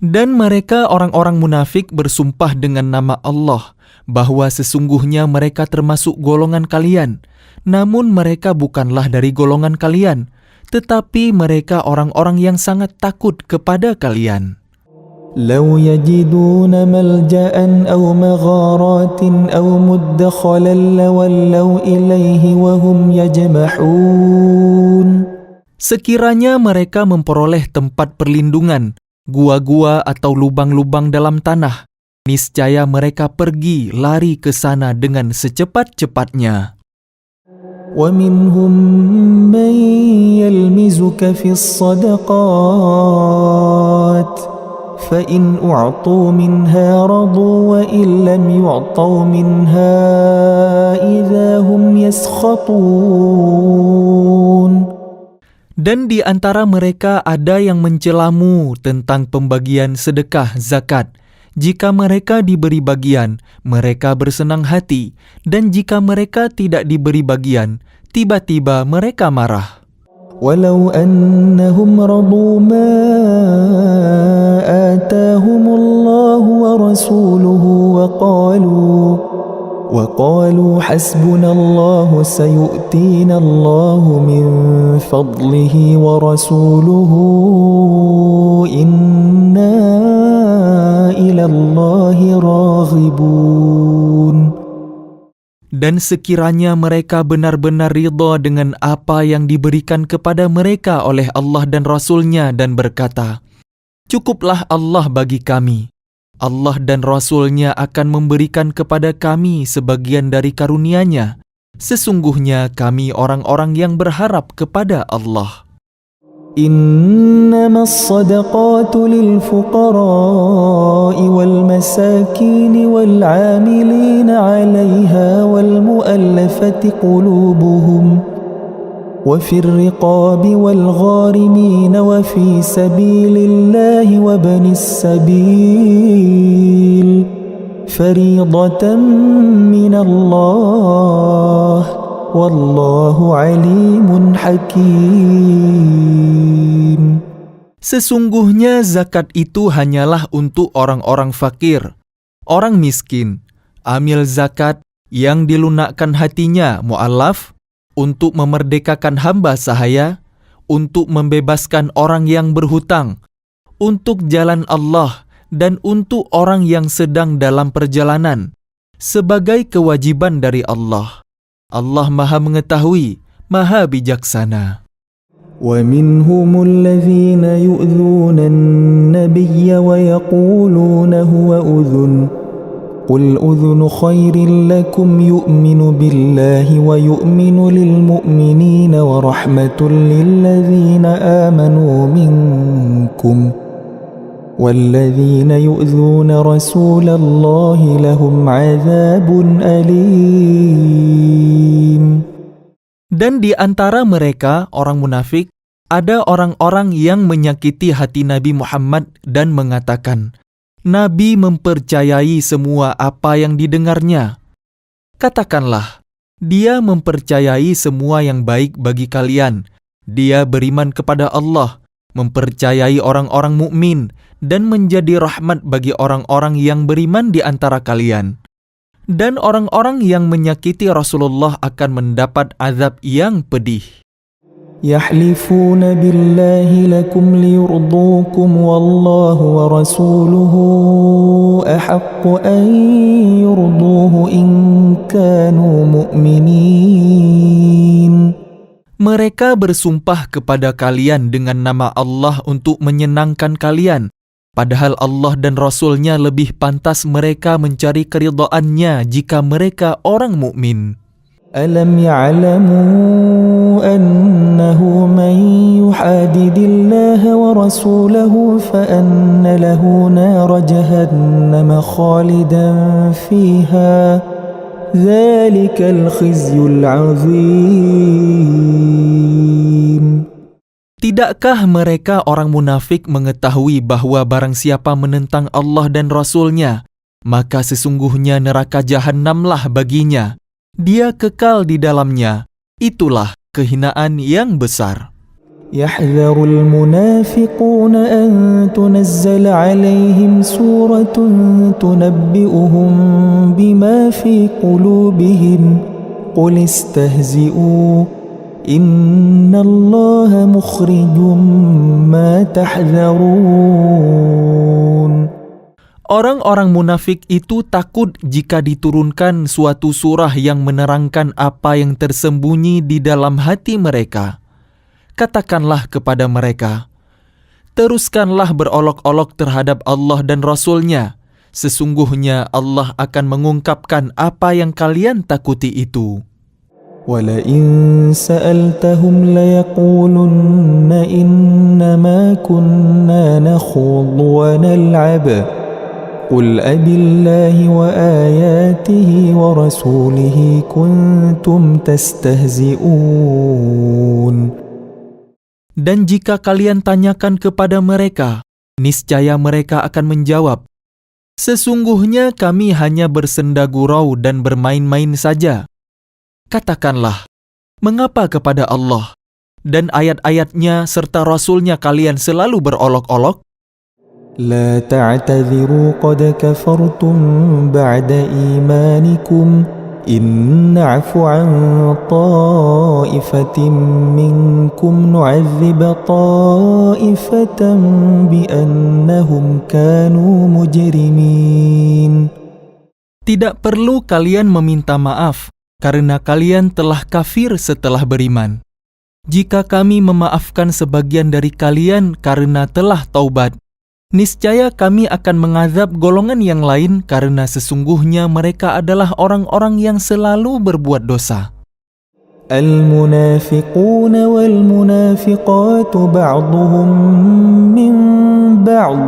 Dan mereka orang-orang munafik bersumpah dengan nama Allah bahwa sesungguhnya mereka termasuk golongan kalian, namun mereka bukanlah dari golongan kalian, tetapi mereka orang-orang yang sangat takut kepada kalian. لو يجدون ملجأ أو مغارات أو مدخلا لولوا إليه وهم يجمحون. Sekiranya mereka memperoleh tempat perlindungan, gua-gua atau lubang-lubang dalam tanah, niscaya mereka pergi lari ke sana dengan secepat-cepatnya. ومنهم من يلمزك في الصدقات فإن أعطوا منها رضوا وإن لم يعطوا منها إذا هم يسخطون. Dan di antara mereka ada yang mencelamu tentang pembagian sedekah zakat. Jika mereka diberi bagian, mereka bersenang hati, dan jika mereka tidak diberi bagian, tiba-tiba mereka marah. ولو أنهم رضوا ما آتاهم الله ورسوله وقالوا حسبنا الله سيؤتينا الله من فضله ورسوله إنا إلى الله راغبون. Dan sekiranya mereka benar-benar ridha dengan apa yang diberikan kepada mereka oleh Allah dan Rasul-Nya dan berkata, "Cukuplah Allah bagi kami. Allah dan Rasul-Nya akan memberikan kepada kami sebagian dari karunia-Nya. Sesungguhnya kami orang-orang yang berharap kepada Allah." إنما الصدقات للفقراء والمساكين والعاملين عليها والمؤلفة قلوبهم وفي الرقاب والغارمين وفي سبيل الله وابن السبيل فريضة من الله والله عليم حكيم. Sesungguhnya zakat itu hanyalah untuk orang-orang fakir, orang miskin, amil zakat yang dilunakkan hatinya mu'allaf, untuk memerdekakan hamba sahaya, untuk membebaskan orang yang berhutang, untuk jalan Allah, dan untuk orang yang sedang dalam perjalanan, sebagai kewajiban dari Allah. Allah Maha Mengetahui, Maha Bijaksana. ومنهم الذين يؤذون النبي ويقولون هو أذن قل أذن خير لكم يؤمن بالله ويؤمن للمؤمنين ورحمة للذين آمنوا منكم والذين يؤذون رسول الله لهم عذاب أليم. Dan di antara mereka, orang munafik, ada orang-orang yang menyakiti hati Nabi Muhammad dan mengatakan, Nabi mempercayai semua apa yang didengarnya. Katakanlah, dia mempercayai semua yang baik bagi kalian. Dia beriman kepada Allah, mempercayai orang-orang mukmin, dan menjadi rahmat bagi orang-orang yang beriman di antara kalian. Dan orang-orang yang menyakiti Rasulullah akan mendapat azab yang pedih. يحلفون بالله لكم ليرضوكم والله ورسوله أحق أن يرضوه إن كانوا مؤمنين. Mereka bersumpah kepada kalian dengan nama Allah untuk menyenangkan kalian, padahal Allah dan Rasul-Nya lebih pantas mereka mencari keridhaannya jika mereka orang mukmin. ألم يعلموا أنه من يحادد الله ورسوله فأن له نار جهنم خالدا فيها ذلك الخزي العظيم. Tidakkah mereka orang munafik mengetahui bahwa barang siapa menentang Allah dan Rasul-Nya, maka sesungguhnya neraka Jahannamlah baginya. Dia kekal di dalamnya. Itulah kehinaan yang besar. يحذر المنافقون أن تنزل عليهم سورة تنبئهم بما في قلوبهم قل استهزئوا إن الله مخرج ما تحذرون. Orang-orang munafik itu takut jika diturunkan suatu surah yang menerangkan apa yang tersembunyi di dalam hati mereka. Katakanlah kepada mereka, teruskanlah berolok-olok terhadap Allah dan Rasul-Nya. Sesungguhnya Allah akan mengungkapkan apa yang kalian takuti itu. وَلَئِن سَأَلْتَهُمْ لَيَقُولُنَّ إِنَّمَا كُنَّا نَخُوضُ وَنَلْعَبُ قُلْ أَبِاللَّهِ وَآيَاتِهِ وَرَسُولِهِ كُنْتُمْ تَسْتَهْزِئُونَ. Dan jika kalian tanyakan kepada mereka, niscaya mereka akan menjawab, sesungguhnya kami hanya bersenda gurau dan bermain-main saja. Katakanlah, mengapa kepada Allah dan ayat-ayatnya serta Rasul-Nya kalian selalu berolok-olok? لا تعتذروا قد كفرتم بعد إيمانكم إن نعف عن طائفة منكم نعذب طائفة بأنهم كانوا مجرمين. Tidak perlu kalian meminta maaf karena kalian telah kafir setelah beriman. Jika kami memaafkan sebagian dari kalian karena telah taubat, niscaya kami akan mengazab golongan yang lain karena sesungguhnya mereka adalah orang-orang yang selalu berbuat dosa. المنافقون والمنافقات بعضهم من بعض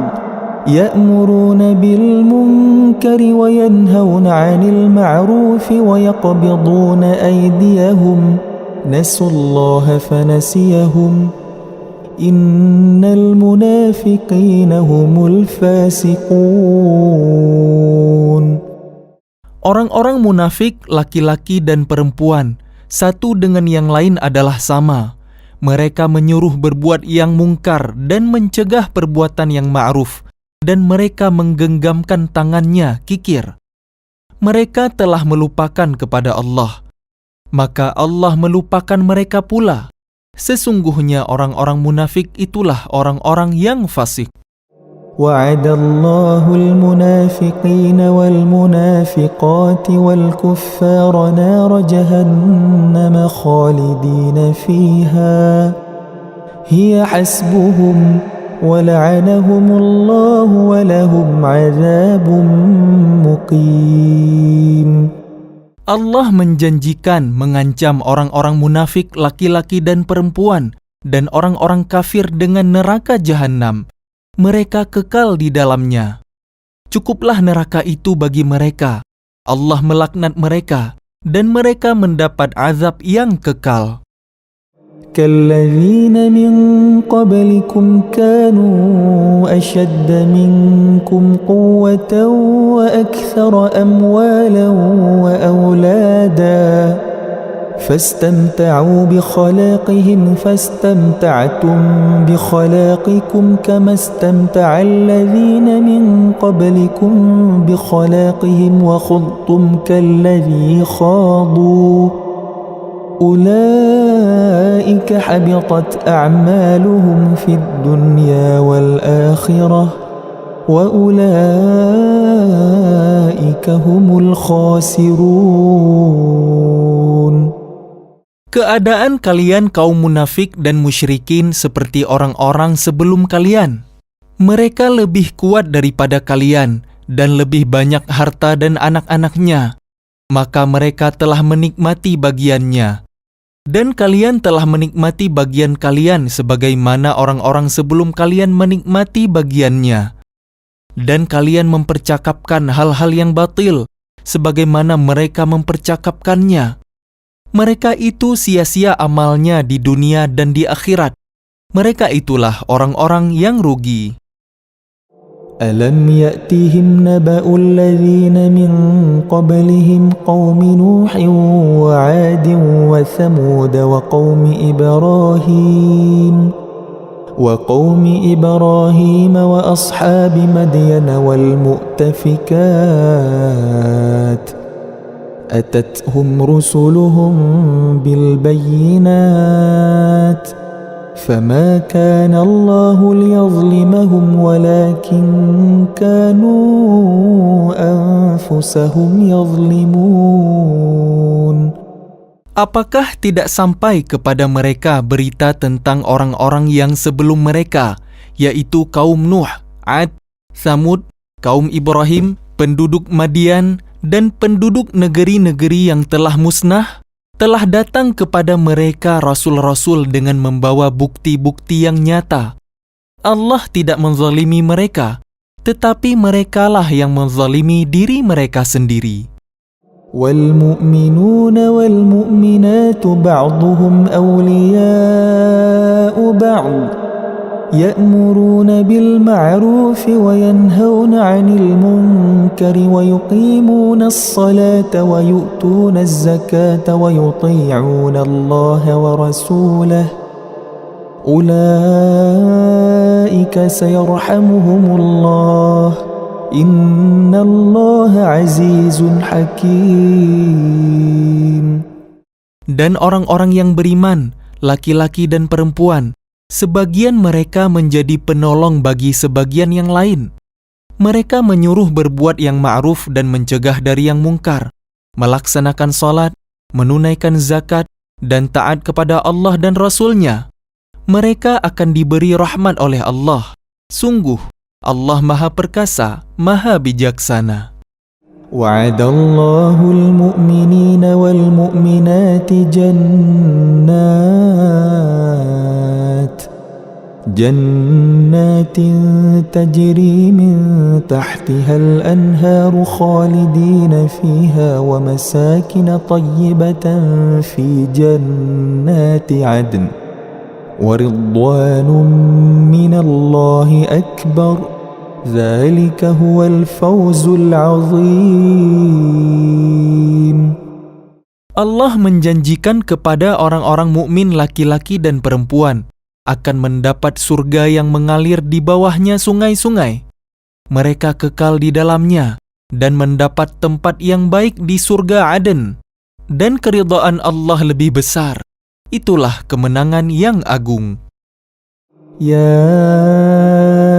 يأمرون بالمنكر وينهون عن المعروف ويقبضون أيديهم نسوا الله فنسيهم Innal munafiqina humul fasiqun. Orang-orang munafik, laki-laki dan perempuan, satu dengan yang lain adalah sama. Mereka menyuruh berbuat yang mungkar dan mencegah perbuatan yang ma'ruf, dan mereka menggenggamkan tangannya kikir. Mereka telah melupakan kepada Allah, maka Allah melupakan mereka pula. Sesungguhnya orang-orang munafik itulah orang-orang yang fasik. وعد الله المنافقين والمنافقات والكفار نار جهنم خالدين فيها هي حسبهم ولعنهم الله ولهم عذاب مقيم. Allah menjanjikan mengancam orang-orang munafik laki-laki dan perempuan dan orang-orang kafir dengan neraka jahanam. Mereka kekal di dalamnya. Cukuplah neraka itu bagi mereka. Allah melaknat mereka dan mereka mendapat azab yang kekal. كالذين من قبلكم كانوا أشد منكم قوة وأكثر أموالا وأولادا فاستمتعوا بخلاقهم فاستمتعتم بخلاقكم كما استمتع الذين من قبلكم بخلاقهم وخضتم كالذي خاضوا أولئك حبطت أعمالهم في الدنيا والآخرة وأولئك هم الخاسرون. Keadaan kalian kaum munafik dan musyrikin seperti orang-orang sebelum kalian. Mereka lebih kuat daripada kalian dan lebih banyak harta dan anak-anaknya. Maka mereka telah menikmati bagiannya. Dan kalian telah menikmati bagian kalian sebagaimana orang-orang sebelum kalian menikmati bagiannya. Dan kalian mempercakapkan hal-hal yang batil sebagaimana mereka mempercakapkannya. Mereka itu sia-sia amalnya di dunia dan di akhirat. Mereka itulah orang-orang yang rugi. ألم يأتهم نبأ الذين من قبلهم قوم نوح وعاد وثمود وقوم إبراهيم وأصحاب مدين والمؤتفكات أتتهم رسلهم بالبينات فما كان الله ليظلمهم ولكن كانوا أنفسهم يظلمون. Apakah tidak sampai kepada mereka berita tentang orang-orang yang sebelum mereka, yaitu kaum Nuh, Ad, Tsamud, kaum Ibrahim, penduduk Madian, dan penduduk negeri-negeri yang telah musnah? Telah datang kepada mereka rasul-rasul dengan membawa bukti-bukti yang nyata. Allah tidak menzalimi mereka, tetapi merekalah yang menzalimi diri mereka sendiri. وَالْمُؤْمِنُونَ وَالْمُؤْمِنَاتُ بَعْضُهُمْ أَوْلِيَاءُ بَعْضٍ يَأْمُرُونَ بِالْمَعْرُوفِ وَيَنْهَوْنَ عَنِ الْمُنكَرِ وَيُقِيمُونَ الصَّلَاةَ وَيُؤْتُونَ الزَّكَاةَ وَيُطِيعُونَ اللَّهَ وَرَسُولَهُ أُولَئِكَ سَيَرْحَمُهُمُ اللَّهُ إِنَّ اللَّهَ عَزِيزٌ حَكِيمٌ. Dan orang-orang yang beriman, laki-laki dan perempuan, sebagian mereka menjadi penolong bagi sebagian yang lain. Mereka menyuruh berbuat yang ma'ruf dan mencegah dari yang mungkar, melaksanakan salat, menunaikan zakat, dan taat kepada Allah dan Rasul-Nya. Mereka akan diberi rahmat oleh Allah. Sungguh, Allah Maha Perkasa, Maha Bijaksana. وعد الله المؤمنين والمؤمنات جنات تجري من تحتها الأنهار خالدين فيها ومساكن طيبة في جنات عدن ورضوان من الله أكبر ذلك هو الفوز العظيم. Allah menjanjikan kepada orang-orang mukmin laki-laki dan perempuan akan mendapat surga yang mengalir di bawahnya sungai-sungai. Mereka kekal di dalamnya dan mendapat tempat yang baik di surga Aden. Dan keridhaan Allah lebih besar. Itulah kemenangan yang agung. يا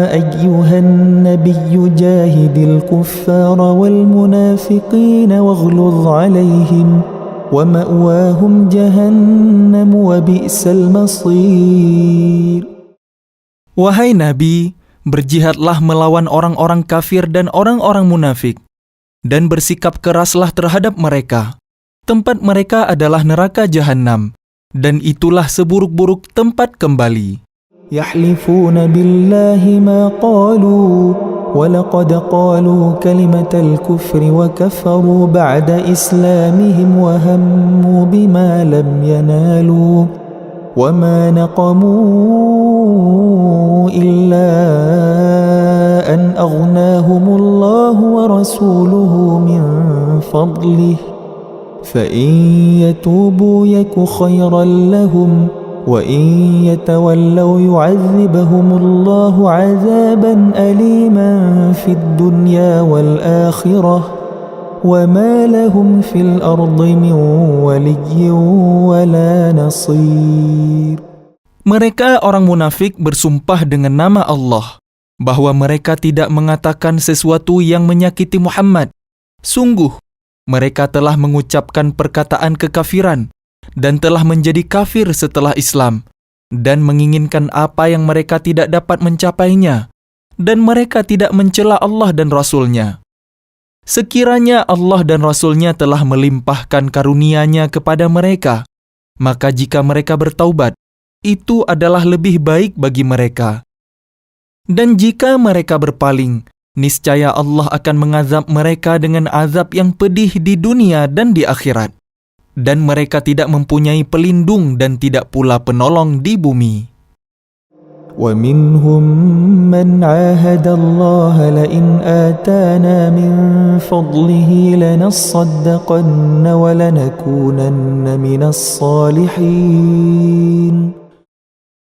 أيها النبي جاهد الكفار والمنافقين واغلظ عليهم ومأواهم جهنم وبئس المصير. Wahai Nabi, berjihadlah melawan orang-orang kafir dan orang-orang munafik, dan bersikap keraslah terhadap mereka. Tempat mereka adalah neraka Jahannam, dan itulah seburuk-buruk tempat kembali. يحلفون بالله ما قالوا ولقد قالوا كلمة الكفر وكفروا بعد إسلامهم وهموا بما لم ينالوا وما نقموا إلا أن أغناهم الله ورسوله من فضله فإن يتوبوا يك خيرا لهم وَإِن يَتَوَلَّوْا يُعَذِّبْهُمُ اللَّهُ عَذَابًا أَلِيمًا فِي الدُّنْيَا وَالْآخِرَةِ وَمَا لَهُمْ فِي الْأَرْضِ مِنْ وَلِيٍّ وَلَا نَصِيرٍ. Mereka orang munafik bersumpah dengan nama Allah bahwa mereka tidak mengatakan sesuatu yang menyakiti Muhammad. Sungguh, mereka telah mengucapkan perkataan kekafiran dan telah menjadi kafir setelah Islam, dan menginginkan apa yang mereka tidak dapat mencapainya, dan mereka tidak mencela Allah dan Rasul-Nya. Sekiranya Allah dan Rasul-Nya telah melimpahkan karunia-Nya kepada mereka, maka jika mereka bertaubat, itu adalah lebih baik bagi mereka. Dan jika mereka berpaling, niscaya Allah akan mengazab mereka dengan azab yang pedih di dunia dan di akhirat. Dan mereka tidak mempunyai pelindung dan tidak pula penolong di bumi. وَمِنْهُمْ مَنْ عَاهَدَ اللَّهَ لَئِنْ آتَانَا مِنْ فَضْلِهِ لَنَصَّدَّقَنَّ وَلَنَكُونَنَّ مِنَ الصَّالِحِينَ.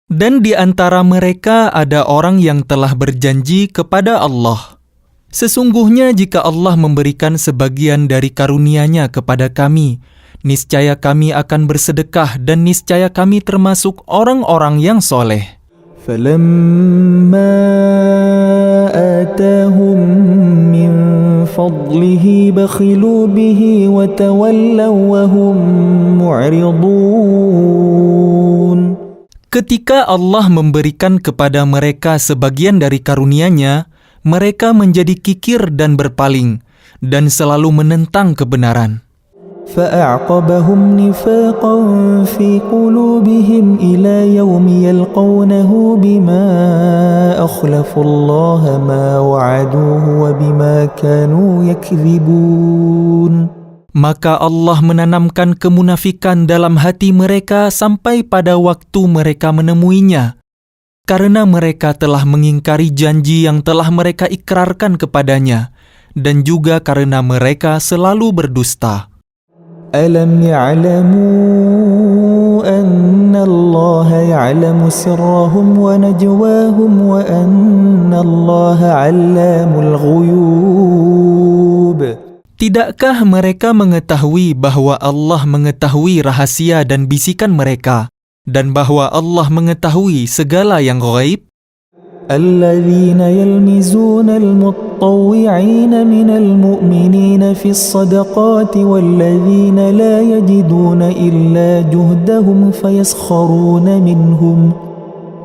Dan di antara mereka ada orang yang telah berjanji kepada Allah, sesungguhnya jika Allah memberikan sebagian dari karunia-Nya kepada kami, niscaya kami akan bersedekah dan niscaya kami termasuk orang-orang yang soleh. فَلَمَّا آتَاهُمْ مِنْ فَضْلِهِ بَخِلُوا بِهِ وَتَوَلَّوْا وَهُمْ مُعْرِضُونَ. Ketika Allah memberikan kepada mereka sebagian dari karunia-Nya, mereka menjadi kikir dan berpaling, dan selalu menentang kebenaran. فأعقبهم نفاقا في قلوبهم إلى يوم يلقونه بما أخلفوا الله ما وعدوه وبما كانوا يكذبون. Maka Allah menanamkan kemunafikan dalam hati mereka sampai pada waktu mereka menemuinya, karena mereka telah mengingkari janji yang telah mereka ikrarkan kepadanya, dan juga karena mereka selalu berdusta. أَلَمْ يَعْلَمُوا أَنَّ اللَّهَ يَعْلَمُ سِرَّهُمْ وَنَجْوَاهُمْ وَأَنَّ اللَّهَ عَلَّامُ الْغُيُوبِ. Tidakkah mereka mengetahui bahwa Allah mengetahui rahasia dan bisikan mereka, dan bahwa Allah mengetahui segala yang ghaib? الذين يلمزون المطوعين من المؤمنين في الصدقات والذين لا يجدون إلا جهدهم فيسخرون منهم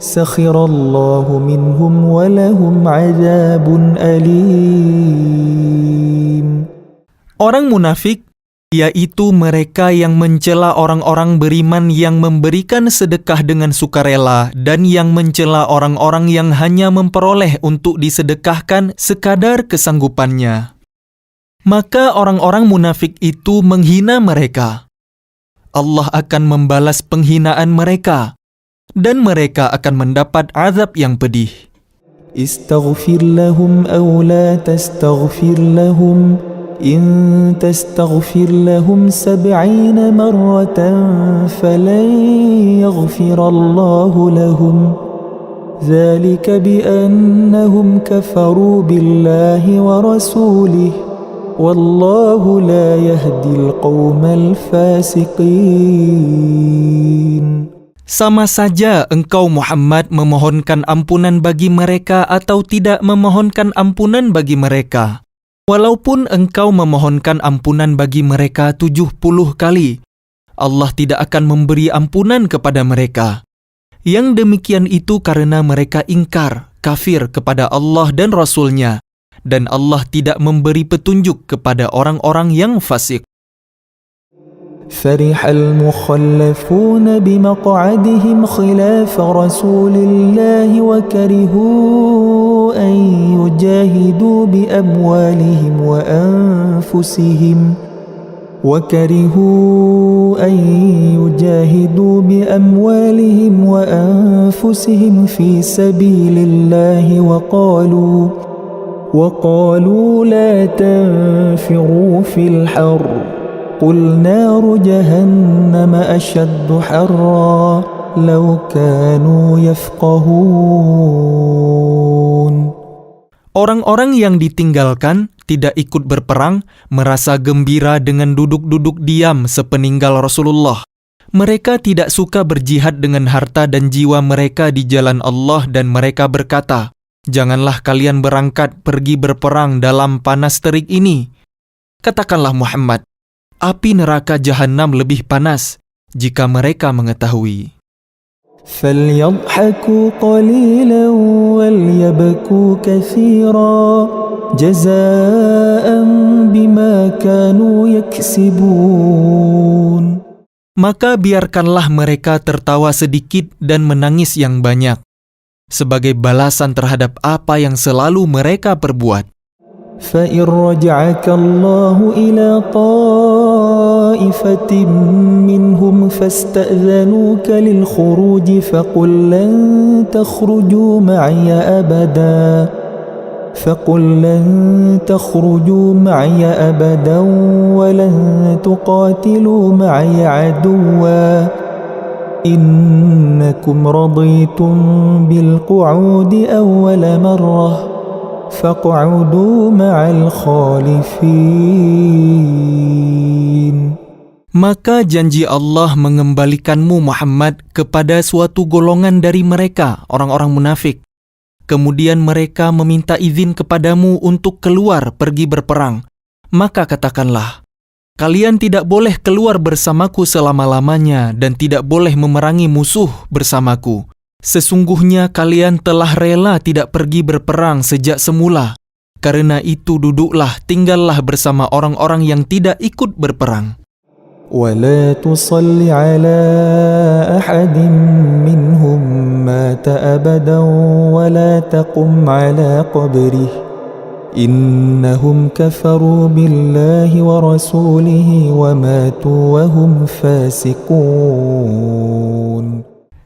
سخر الله منهم ولهم عذاب أليم. Orang munafik, yaitu mereka yang mencela orang-orang beriman yang memberikan sedekah dengan sukarela dan yang mencela orang-orang yang hanya memperoleh untuk disedekahkan sekadar kesanggupannya. Maka orang-orang munafik itu menghina mereka. Allah akan membalas penghinaan mereka, dan mereka akan mendapat azab yang pedih. Istaghfir lahum aw la tastaghfir lahum إن تستغفر لهم 70 مرة فلن يغفر الله لهم ذلك بأنهم كفروا بالله ورسوله والله لا يهدي القوم الفاسقين. Sama saja engkau Muhammad memohonkan ampunan bagi mereka atau tidak memohonkan ampunan bagi mereka. Walaupun engkau memohonkan ampunan bagi mereka 70 kali, Allah tidak akan memberi ampunan kepada mereka. Yang demikian itu karena mereka ingkar, kafir kepada Allah dan Rasul-Nya, dan Allah tidak memberi petunjuk kepada orang-orang yang fasik. فرح المخلفون بمقعدهم خلاف رسول الله وكرهوا أن يجاهدوا بأموالهم وأنفسهم في سبيل الله وقالوا لا تنفروا في الحر قل نار جهنم أشد حرا لو كانوا يفقهون. Orang-orang yang ditinggalkan tidak ikut berperang merasa gembira dengan duduk-duduk diam sepeninggal Rasulullah. Mereka tidak suka berjihad dengan harta dan jiwa mereka di jalan Allah dan mereka berkata, "Janganlah kalian berangkat pergi berperang dalam panas terik ini." Katakanlah Muhammad, api neraka Jahannam lebih panas jika mereka mengetahui. فَلْيَضْحَكُوا قَلِيلًا وَلْيَبْكُوا كَثِيرًا جَزَاءً بِمَا كَانُوا يَكْسِبُونَ. Maka biarkanlah mereka tertawa sedikit dan menangis yang banyak, sebagai balasan terhadap apa yang selalu mereka perbuat. فَإِنْ رَجَعَكَ اللَّهُ إِلَى طَائِفَةٍ مِّنْهُمْ فَاسْتَأْذَنُوكَ لِلْخُرُوجِ فَقُلْ لَنْ تَخْرُجُوا مَعِيَ أَبَدًا وَلَنْ تُقَاتِلُوا مَعِيَ عَدُوًّا إِنَّكُمْ رَضِيتُمْ بِالْقُعُودِ أَوَّلَ مَرَّةٍ فَاقْعُدُوا مَعَ الْخَالِفِينَ. Maka janji Allah mengembalikanmu Muhammad kepada suatu golongan dari mereka, orang-orang munafik. Kemudian mereka meminta izin kepadamu untuk keluar pergi berperang. Maka katakanlah, kalian tidak boleh keluar bersamaku selama-lamanya dan tidak boleh memerangi musuh bersamaku. Sesungguhnya kalian telah rela tidak pergi berperang sejak semula. Karena itu duduklah, tinggallah bersama orang-orang yang tidak ikut berperang. وَلَا تُصَلِّ عَلَى أَحَدٍ مِّنْهُمْ مَاتَ أَبَدًا وَلَا تَقُمْ عَلَى قَبْرِهِ إِنَّهُمْ كَفَرُوا بِاللَّهِ وَرَسُولِهِ وَمَاتُوا وَهُمْ فَاسِقُونَ.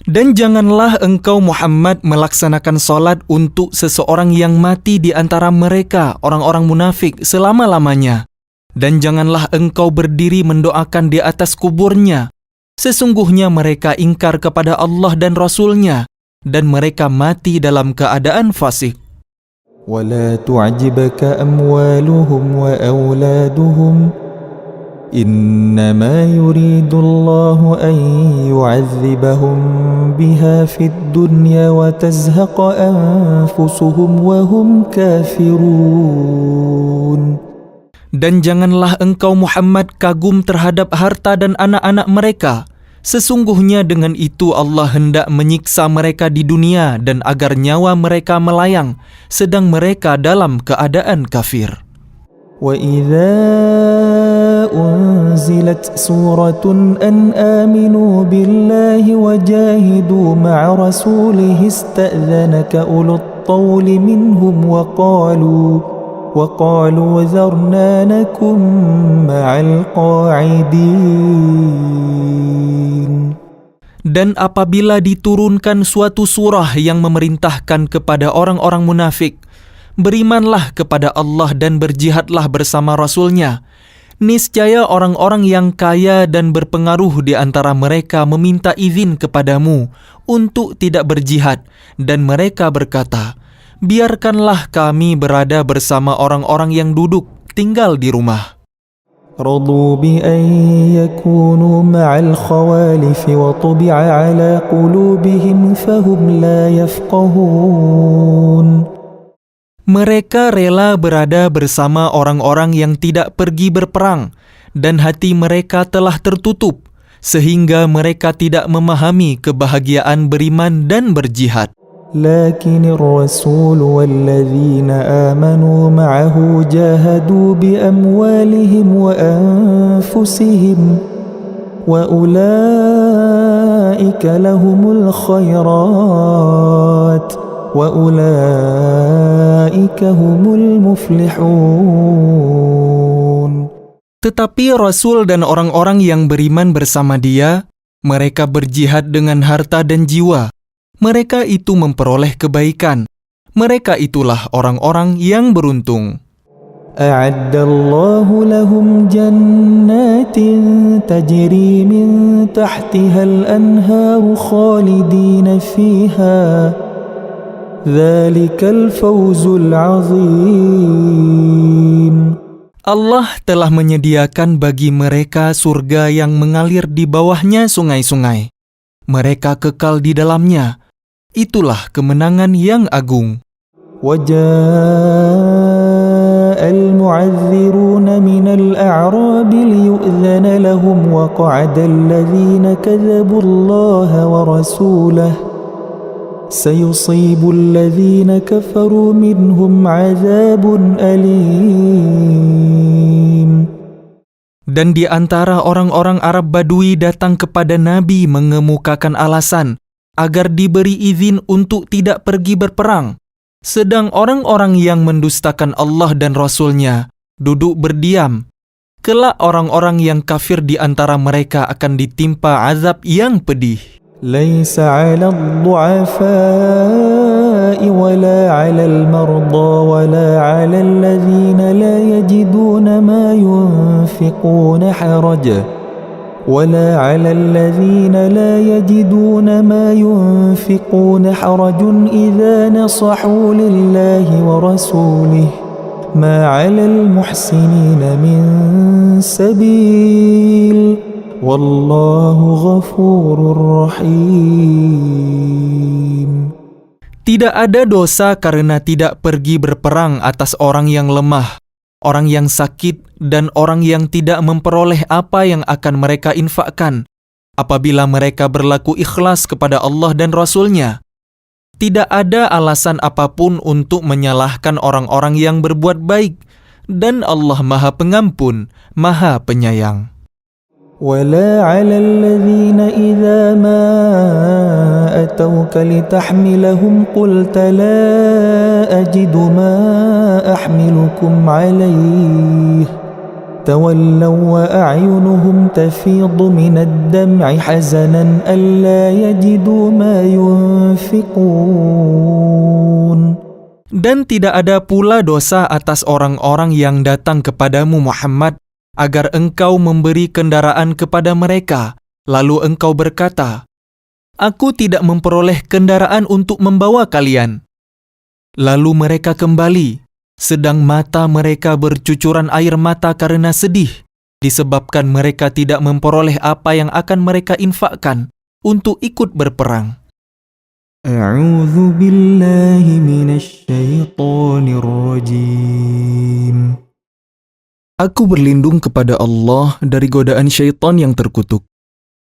Dan janganlah engkau Muhammad melaksanakan salat untuk seseorang yang mati di antara mereka, orang-orang munafik, selama-lamanya. Dan janganlah engkau berdiri mendoakan di atas kuburnya. Sesungguhnya mereka ingkar kepada Allah dan Rasul-Nya, dan mereka mati dalam keadaan fasik. وَلَا تُعْجِبْكَ أَمْوَالُهُمْ وَأَوْلَادُهُمْ إِنَّمَا يُرِيدُ اللَّهُ أَنْ يُعَذِّبَهُمْ بِهَا فِي الدُّنْيَا وَتَزْهَقَ أَنْفُسُهُمْ وَهُمْ كَافِرُونَ. Dan janganlah engkau Muhammad kagum terhadap harta dan anak-anak mereka. Sesungguhnya dengan itu Allah hendak menyiksa mereka di dunia dan agar nyawa mereka melayang, sedang mereka dalam keadaan kafir. وَإِذَا أُنْزِلَتْ سُورَةٌ أَنْ آمِنُوا بِاللَّهِ وَجَاهِدُوا مَعَ رَسُولِهِ اسْتَأْذَنَكَ أُولُو الطَّوْلِ مِنْهُمْ وَقَالُوا ذَرْنَا نَكُنْ مَعَ الْقَاعِدِينَ. Dan apabila diturunkan suatu surah yang memerintahkan kepada orang-orang munafik, Berimanlah kepada Allah dan berjihadlah bersama Rasul-Nya. Niscaya orang-orang yang kaya dan berpengaruh di antara mereka meminta izin kepadamu untuk tidak berjihad, dan mereka berkata, biarkanlah kami berada bersama orang-orang yang duduk tinggal di rumah. رضوا بأن يكونوا مع الخوالف وطبع على قلوبهم فهم لا يفقهون. Mereka rela berada bersama orang-orang yang tidak pergi berperang, dan hati mereka telah tertutup, sehingga mereka tidak memahami kebahagiaan beriman dan berjihad. لكن الرسول والذين آمنوا معه جاهدوا بأموالهم وأنفسهم وأولئك لهم الخيرات وأولئك هم المفلحون. Tetapi Rasul dan orang-orang yang beriman bersama dia, mereka berjihad dengan harta dan jiwa. Mereka itu memperoleh kebaikan. Mereka itulah orang-orang yang beruntung. أعد الله لهم جنات تجري من تحتها الأنهار خالدين فيها ذلك الفوز العظيم. Allah telah menyediakan bagi mereka surga yang mengalir di bawahnya sungai-sungai. Mereka kekal di dalamnya. Itulah kemenangan yang agung. وجاء المعذرون من الأعراب ليؤذن لهم وقعد الذين كذبوا الله ورسوله سيصيب الذين كفروا منهم عذاب أليم. Dan di antara orang-orang Arab Badui datang kepada Nabi mengemukakan alasan agar diberi izin untuk tidak pergi berperang. Sedang orang-orang yang mendustakan Allah dan Rasul-Nya duduk berdiam. Kelak orang-orang yang kafir di antara mereka akan ditimpa azab yang pedih. ليس على الضعفاء ولا على المرضى ولا على الذين لا يجدون ما ينفقون حرج ولا على الذين لا يجدون ما ينفقون حرج إذا نصحوا لله ورسوله ما على المحسنين من سبيل والله غفور رحيم. Tidak ada dosa karena tidak pergi berperang atas orang yang lemah, orang yang sakit, dan orang yang tidak memperoleh apa yang akan mereka infakkan, apabila mereka berlaku ikhlas kepada Allah dan Rasul-Nya. Tidak ada alasan apapun untuk menyalahkan orang-orang yang berbuat baik, dan Allah Maha Pengampun, Maha Penyayang. ولا على الذين إذا ما أتوك لتحملهم قلت لا أجد ما أحملكم عليه تولوا وأعينهم تفيض من الدمع حزنا ألا يجدوا ما ينفقون. Dan tidak ada pula dosa atas orang-orang yang datang kepadamu Muhammad agar engkau memberi kendaraan kepada mereka, lalu engkau berkata, aku tidak memperoleh kendaraan untuk membawa kalian. Lalu mereka kembali, sedang mata mereka bercucuran air mata karena sedih, disebabkan mereka tidak memperoleh apa yang akan mereka infakkan untuk ikut berperang. A'udzu billahi minasy syaithanir rajim. Aku berlindung kepada Allah dari godaan syaitan yang terkutuk.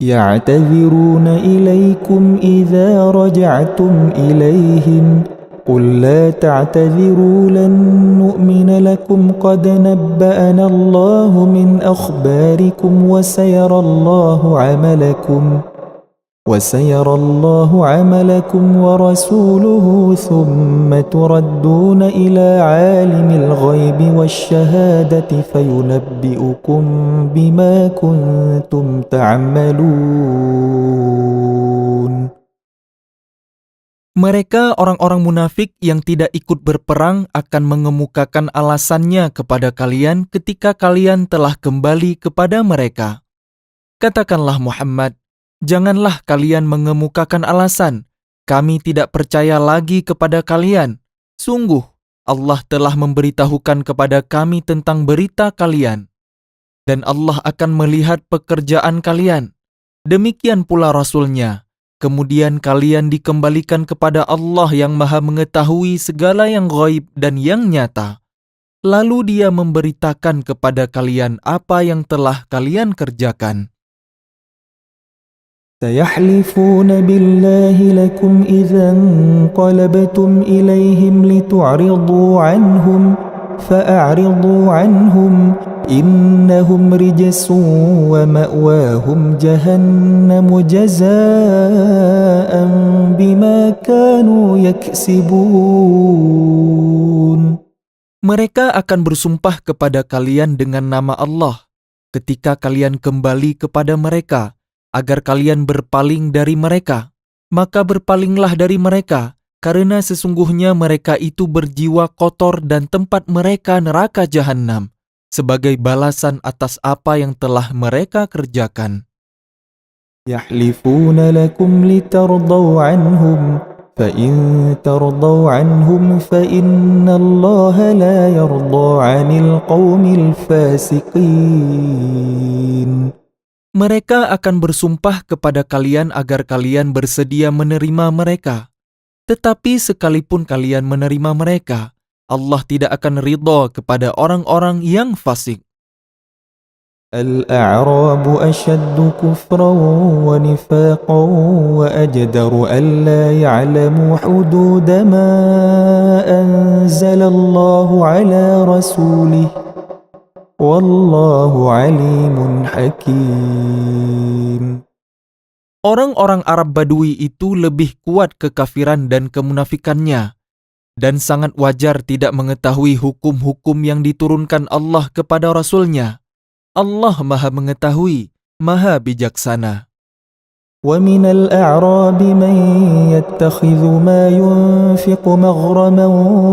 Ya'taziruna ilaikum idza raja'tum ilaihim qul la ta'taziru lan nu'mina lakum qad nabba'ana Allahu min akhbarikum wa sayarallahu 'amalakum وسيرى الله عملكم ورسوله ثم تردون إلى عالم الغيب والشهادة فينبئكم بما كنتم تعملون Mereka orang-orang munafik yang tidak ikut berperang akan mengemukakan alasannya kepada kalian ketika kalian telah kembali kepada mereka. Katakanlah Muhammad, janganlah kalian mengemukakan alasan, kami tidak percaya lagi kepada kalian. Sungguh, Allah telah memberitahukan kepada kami tentang berita kalian. Dan Allah akan melihat pekerjaan kalian. Demikian pula Rasul-Nya. Kemudian kalian dikembalikan kepada Allah yang Maha mengetahui segala yang ghaib dan yang nyata. Lalu Dia memberitakan kepada kalian apa yang telah kalian kerjakan. سيحلفون بالله لكم إذا انقلبتم إليهم لتعرضوا عنهم فأعرضوا عنهم إنهم رجس ومأواهم جهنم جزاء بما كانوا يكسبون. Mereka akan bersumpah kepada kalian dengan nama Allah ketika kalian kembali kepada mereka, agar kalian berpaling dari mereka. Maka berpalinglah dari mereka, karena sesungguhnya mereka itu berjiwa kotor dan tempat mereka neraka Jahannam, sebagai balasan atas apa yang telah mereka kerjakan. يحلفون لكم لترضوا عنهم فإن ترضوا عنهم فإن الله لا يرضى عن القوم الفاسقين. Mereka akan bersumpah kepada kalian agar kalian bersedia menerima mereka. Tetapi sekalipun kalian menerima mereka, Allah tidak akan ridha kepada orang-orang yang fasik. الأعراب أشد كفرا ونفاقا وأجدر ألا يعلموا حدود ما أنزل الله على رسوله والله عليم حكيم. Orang-orang Arab Badui itu lebih kuat kekafiran dan kemunafikannya, dan sangat wajar tidak mengetahui hukum-hukum yang diturunkan Allah kepada Rasul-Nya. Allah Maha mengetahui, Maha bijaksana. ومن الأعراب من يتخذ ما ينفق مغرما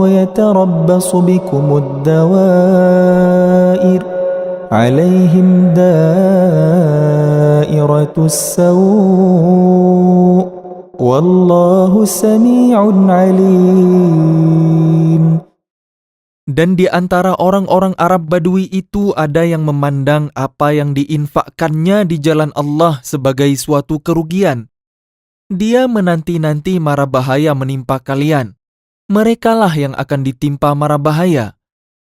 ويتربص بكم الدوائر عليهم دائرة السوء والله سميع عليم. Dan di antara orang-orang Arab Badui itu ada yang memandang apa yang diinfakkannya di jalan Allah sebagai suatu kerugian. Dia menanti-nanti mara bahaya menimpa kalian. Merekalah yang akan ditimpa mara bahaya.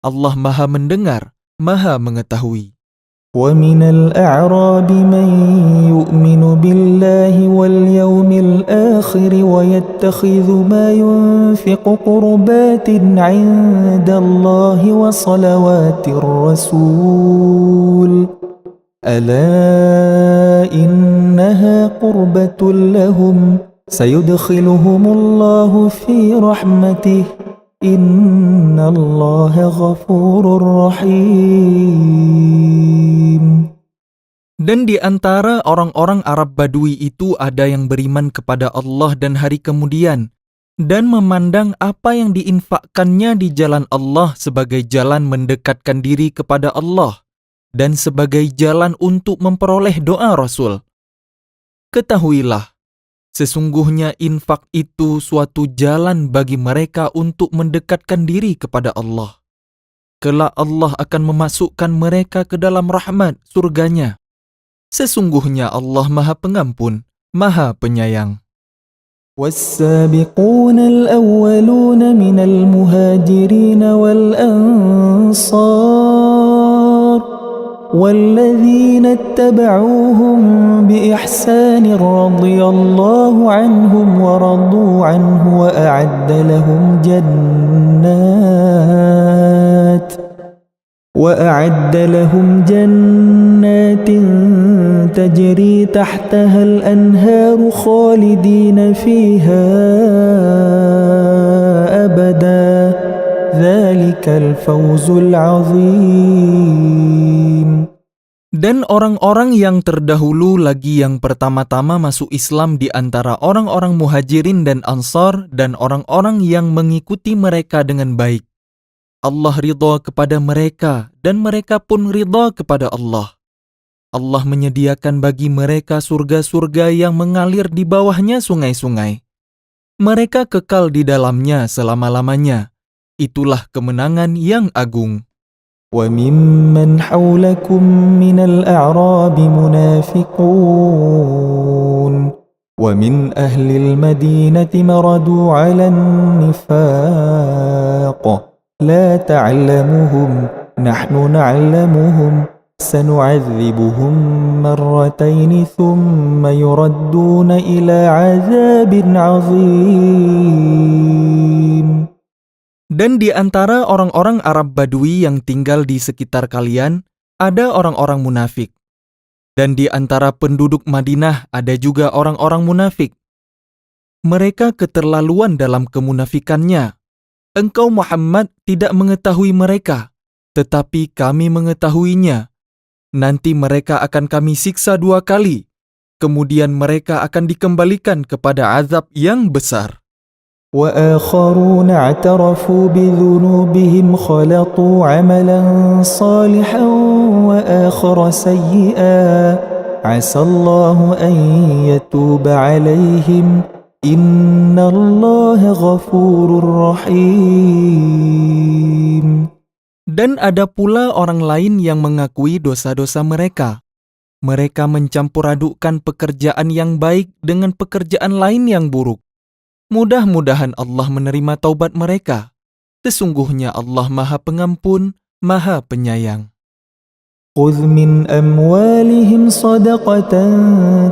Allah Maha mendengar, Maha mengetahui. ومن الأعراب من يؤمن بالله واليوم الآخر ويتخذ ما ينفق قربات عند الله وصلوات الرسول ألا إنها قربة لهم سيدخلهم الله في رحمته إن الله غفور رحيم. Dan di antara orang-orang Arab Badui itu ada yang beriman kepada Allah dan hari kemudian, dan memandang apa yang diinfakkannya di jalan Allah sebagai jalan mendekatkan diri kepada Allah, dan sebagai jalan untuk memperoleh doa Rasul. Ketahuilah, sesungguhnya infak itu suatu jalan bagi mereka untuk mendekatkan diri kepada Allah. Kelak Allah akan memasukkan mereka ke dalam rahmat surganya. Sesungguhnya Allah Maha Pengampun, Maha Penyayang. والسابقون الأولون من المهاجرين والأنصار والذين اتبعوهم بإحسان رضي الله عنهم ورضوا عنه وأعد لهم جنات تجري تحتها الأنهار خالدين فيها أبدا ذلك الفوز العظيم. Dan orang-orang yang terdahulu lagi yang pertama-tama masuk Islam di antara orang-orang Muhajirin dan Ansar dan orang-orang yang mengikuti mereka dengan baik. Allah ridha kepada mereka dan mereka pun ridha kepada Allah. Allah menyediakan bagi mereka surga-surga yang mengalir di bawahnya sungai-sungai. Mereka kekal di dalamnya selama-lamanya. Itulah kemenangan yang agung. وَمِمَّنْ حَوْلَكُمْ مِنَ الْأَعْرَابِ مُنَافِقُونَ وَمِنْ أَهْلِ الْمَدِينَةِ مَرَدُوا عَلَى النِّفَاقِ لَا تَعْلَمُهُمْ نَحْنُ نَعْلَمُهُمْ سَنُعَذِّبُهُمْ مَرَّتَيْنِ ثُمَّ يُرَدُّونَ إِلَى عَذَابٍ عَظِيمٍ. Dan di antara orang-orang Arab Badui yang tinggal di sekitar kalian, ada orang-orang munafik. Dan di antara penduduk Madinah ada juga orang-orang munafik. Mereka keterlaluan dalam kemunafikannya. Engkau Muhammad tidak mengetahui mereka, tetapi kami mengetahuinya. Nanti mereka akan kami siksa 2 kali. Kemudian mereka akan dikembalikan kepada azab yang besar. وآخرون اعترفوا بذنوبهم خلطوا عملا صالحا وآخر سيئا عسى الله أن يتوب عليهم إن الله غفور رحيم. Dan ada pula orang lain yang mengakui dosa-dosa mereka. Mereka mencampur adukkan pekerjaan yang baik dengan pekerjaan lain yang buruk. Mudah-mudahan Allah menerima taubat mereka. Sesungguhnya Allah Maha Pengampun, Maha Penyayang. خذ من أموالهم صدقة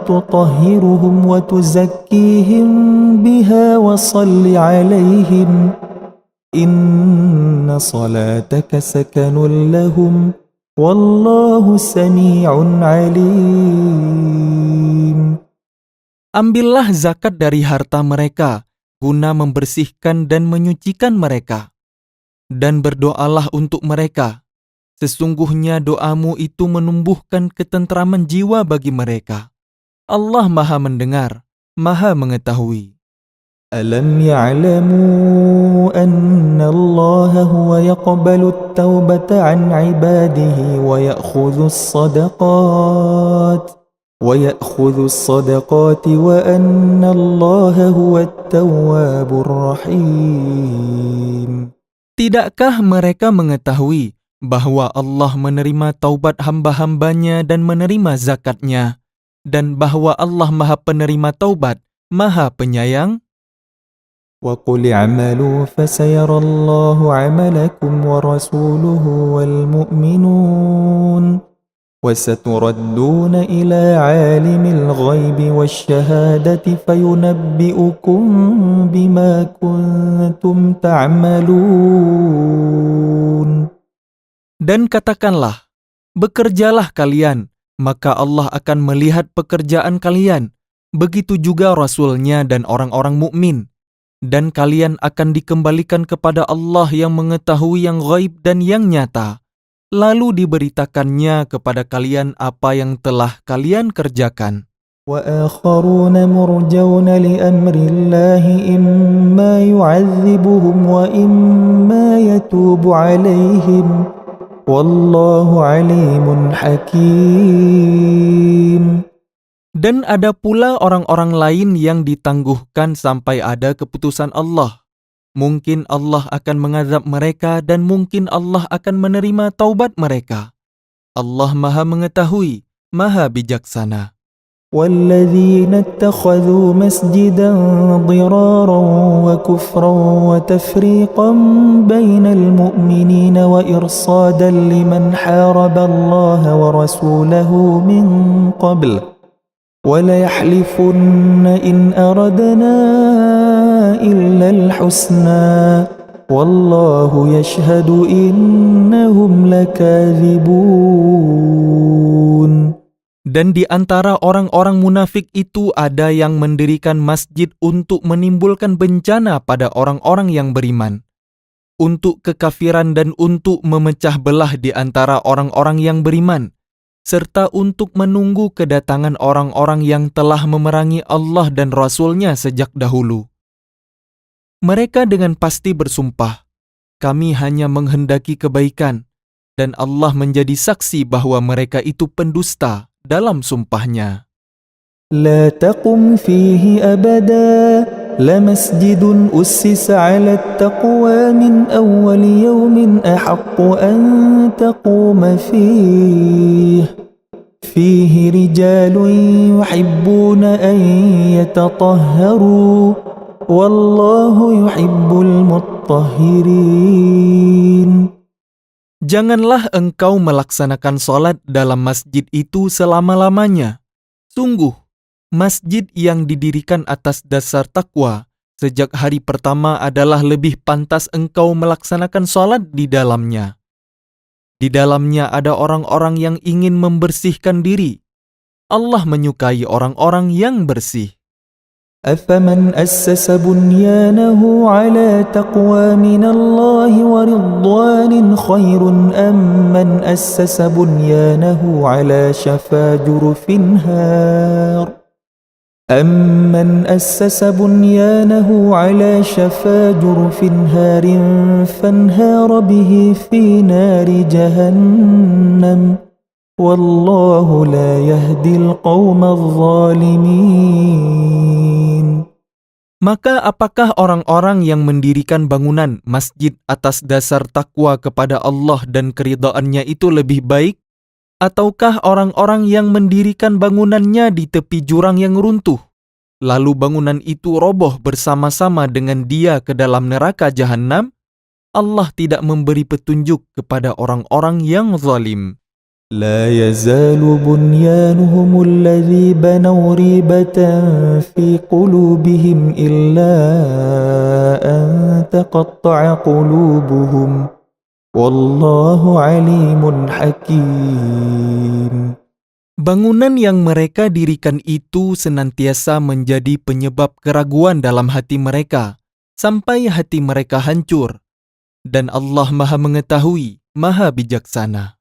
تطهرهم وتزكيهم بها وصل عليهم إن صلاتك سكن لهم والله سميع عليم. Ambillah zakat dari harta mereka, guna membersihkan dan menyucikan mereka. Dan berdoalah untuk mereka. Sesungguhnya doamu itu menumbuhkan ketentraman jiwa bagi mereka. Allah Maha mendengar, Maha mengetahui. ألم يعلموا أن الله هو يقبل التوبة عن عباده ويأخذ الصدقات وأن الله هو التواب الرحيم. Tidakkah mereka mengetahui bahwa Allah menerima taubat hamba-hambanya dan menerima zakatnya, dan bahwa Allah Maha Penerima Taubat, Maha Penyayang? وَقُلِ اعْمَلُوا فَسَيَرَى اللَّهُ عَمَلَكُمْ وَرَسُولُهُ وَالْمُؤْمِنُونَ وَسَتُرَدُّونَ إِلَى عَالِمِ الْغَيْبِ وَالشَّهَادَةِ فَيُنَبِّئُكُم بِمَا كُنتُمْ تَعْمَلُونَ. Dan katakanlah, bekerjalah kalian, maka Allah akan melihat pekerjaan kalian. Begitu juga Rasul-Nya dan orang-orang mukmin. Dan kalian akan dikembalikan kepada Allah yang mengetahui yang ghaib dan yang nyata. Lalu diberitakannya kepada kalian apa yang telah kalian kerjakan. وَآخَرُونَ مُرْجَوْنَ لِأَمْرِ اللَّهِ إِمَّا يُعَذِّبُهُمْ وَإِمَّا يَتُوبُ عَلَيْهِمْ وَاللَّهُ عَلِيمٌ حَكِيمٌ. Dan ada pula orang-orang lain yang ditangguhkan sampai ada keputusan Allah. Mungkin Allah akan mengazab mereka dan mungkin Allah akan menerima taubat mereka. Allah Maha Mengetahui, Maha Bijaksana. وَالَّذِينَ اتَّخَذُوا مَسْجِدًا ضِرَارًا وَكُفْرًا وَتَفْرِيقًا بَيْنَ الْمُؤْمِنِينَ وَإِرْصَادًا لِمَنْ حَارَبَ اللَّهَ وَرَسُولَهُ مِنْ قَبْلُ وَلَيَحْلِفُنَّ إِنْ أَرَدْنَا إِلَّا الْحُسْنَى وَاللَّهُ يَشْهَدُ إِنَّهُمْ لَكَاذِبُونَ. Dan di antara orang-orang munafik itu ada yang mendirikan masjid untuk menimbulkan bencana pada orang-orang yang beriman, untuk kekafiran dan untuk memecah belah di antara orang-orang yang beriman. serta untuk menunggu kedatangan orang-orang yang telah memerangi Allah dan Rasul-Nya sejak dahulu. Mereka dengan pasti bersumpah, kami hanya menghendaki kebaikan, dan Allah menjadi saksi bahwa mereka itu pendusta dalam sumpahnya. لا تقم فيه أبدا لمسجد أسس على التقوى من أول يوم أحق أن تقوم فيه رجال يحبون أن يتطهروا والله يحب المطهرين. Janganlah engkau melaksanakan sholat dalam masjid itu selama-lamanya. Sungguh, masjid yang didirikan atas dasar takwa sejak hari pertama adalah lebih pantas engkau melaksanakan sholat di dalamnya. Di dalamnya ada orang-orang yang ingin membersihkan diri. Allah menyukai orang-orang yang bersih. أفمن أسس بنيانه على تقوى من الله ورضوان خير أم من أسس بنيانه على شفا جرف هار أمن أسس بنيانه على شفا جرف هار فانهار به في نار جهنم والله لا يهدي القوم الظالمين. Maka apakah orang-orang yang mendirikan bangunan masjid atas dasar takwa kepada Allah dan keridhaannya itu lebih baik? Ataukah orang-orang yang mendirikan bangunannya di tepi jurang yang runtuh, lalu bangunan itu roboh bersama-sama dengan dia ke dalam neraka jahanam? Allah tidak memberi petunjuk kepada orang-orang yang zalim. لا يزال بنيانهم الذي بنوا ريبة في قلوبهم إلا أن تقطع قلوبهم والله عليم حكيم. Bangunan yang mereka dirikan itu senantiasa menjadi penyebab keraguan dalam hati mereka, sampai hati mereka hancur. Dan Allah Maha Mengetahui, Maha Bijaksana.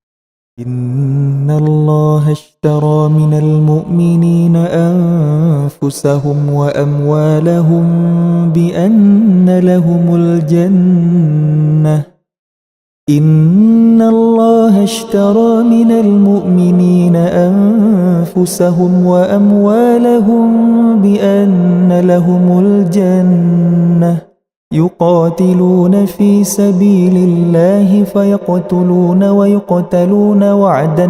إن الله اشترى من المؤمنين أنفسهم وأموالهم بأن لهم الجنة إن الله اشترى من المؤمنين أنفسهم وأموالهم بأن لهم الجنة يقاتلون في سبيل الله فيقتلون ويقتلون وعدا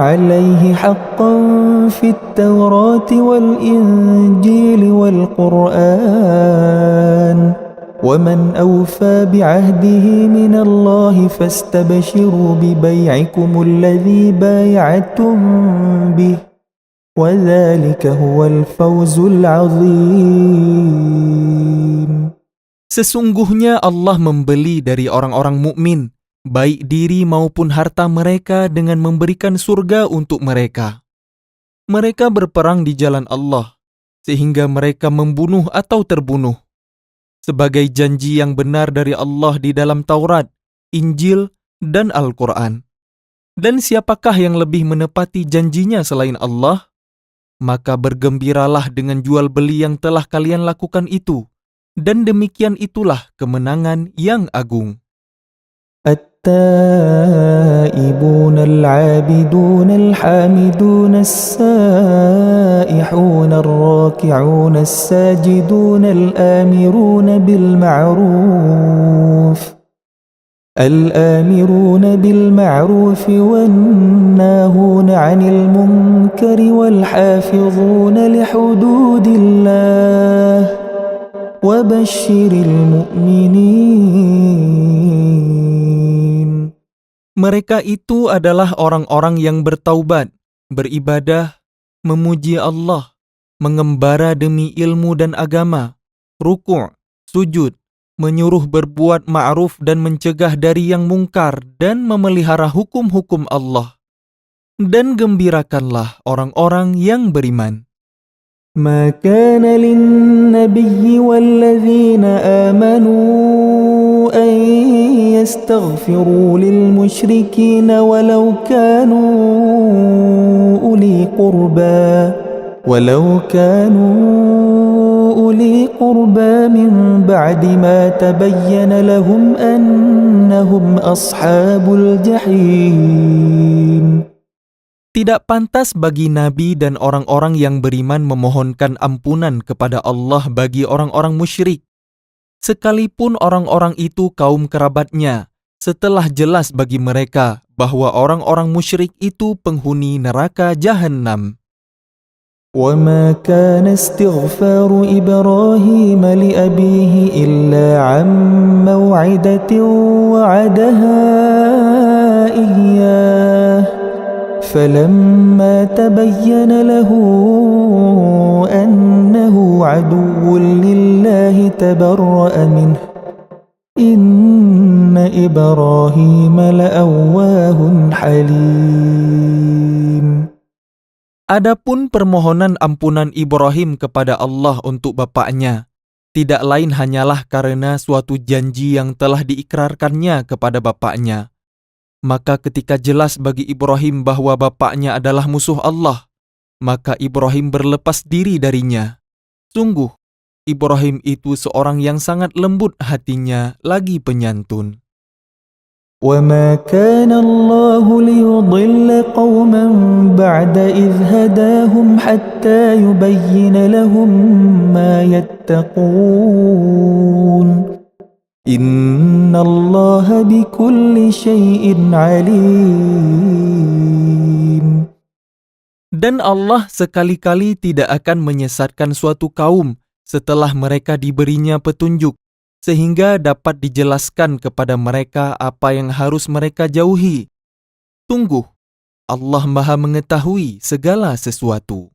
عليه حقا في التوراة والإنجيل والقرآن ومن أوفى بعهده من الله فاستبشروا ببيعكم الذي بايعتم به وَذَلِكَ هُوَ الْفَوْزُ الْعَظِيمُ. Sesungguhnya Allah membeli dari orang-orang mukmin, baik diri maupun harta mereka dengan memberikan surga untuk mereka. Mereka berperang di jalan Allah, sehingga mereka membunuh atau terbunuh. Sebagai janji yang benar dari Allah di dalam Taurat, Injil, dan Al-Quran. Dan siapakah yang lebih menepati janjinya selain Allah? Maka bergembiralah dengan jual beli yang telah kalian lakukan itu, dan demikian itulah kemenangan yang agung. التائبون العابدون الحامدون السائحون الراكعون الساجدون الآمرون بالمعروف والناهون عن المنكر والحافظون لحدود الله وبشر المؤمنين. Mereka itu adalah orang-orang yang bertaubat, beribadah, memuji Allah, mengembara demi ilmu dan agama, ruku', sujud, menyuruh berbuat ma'ruf dan mencegah dari yang mungkar dan memelihara hukum-hukum Allah. Dan gembirakanlah orang-orang yang beriman. ما كان للنبي والذين آمنوا أن يستغفروا للمشركين ولو كانوا أولي قربى من بعد ما تبين لهم أنهم أصحاب الجحيم. Tidak pantas bagi Nabi dan orang-orang yang beriman memohonkan ampunan kepada Allah bagi orang-orang musyrik, sekalipun orang-orang itu kaum kerabatnya, setelah jelas bagi mereka bahwa orang-orang musyrik itu penghuni neraka Jahannam. وَمَا كَانَ اسْتِغْفَارُ إِبْرَاهِيمَ لِأَبِيهِ إِلَّا عَن مَّوْعِدَةٍ وَعَدَهَا إِيَّاهُ فَلَمَّا تَبَيَّنَ لَهُ أَنَّهُ عَدُوٌّ لِّلَّهِ تَبَرَّأَ مِنْهُ إِنَّ إِبْرَاهِيمَ لَأَوَّاهٌ حَلِيمٌ. Adapun permohonan ampunan Ibrahim kepada Allah untuk bapaknya, tidak lain hanyalah karena suatu janji yang telah diikrarkannya kepada bapaknya. Maka ketika jelas bagi Ibrahim bahwa bapaknya adalah musuh Allah, maka Ibrahim berlepas diri darinya. Sungguh, Ibrahim itu seorang yang sangat lembut hatinya, lagi penyantun. وَمَا كَانَ اللَّهُ لِيُضِلَّ قَوْمًا بَعْدَ إِذْ هَدَاهُمْ حَتَّى يُبَيِّنَ لَهُم مَّا يَتَّقُونَ إِنَّ اللَّهَ بِكُلِّ شَيْءٍ عَلِيمٌ. Dan Allah sekali-kali tidak akan menyesatkan suatu kaum setelah mereka diberinya petunjuk, sehingga dapat dijelaskan kepada mereka apa yang harus mereka jauhi. Sungguh, Allah Maha mengetahui segala sesuatu.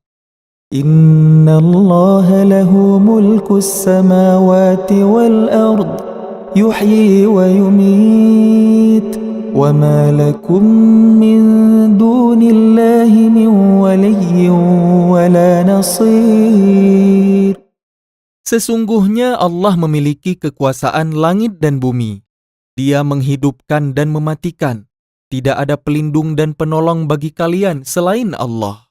Inna Allah lahu mulkus samawati wal ard, yuhyi wa yumit, wa ma lakum min dunillahi min waliyyin wa la nasir. Sesungguhnya Allah memiliki kekuasaan langit dan bumi. Dia menghidupkan dan mematikan. Tidak ada pelindung dan penolong bagi kalian selain Allah.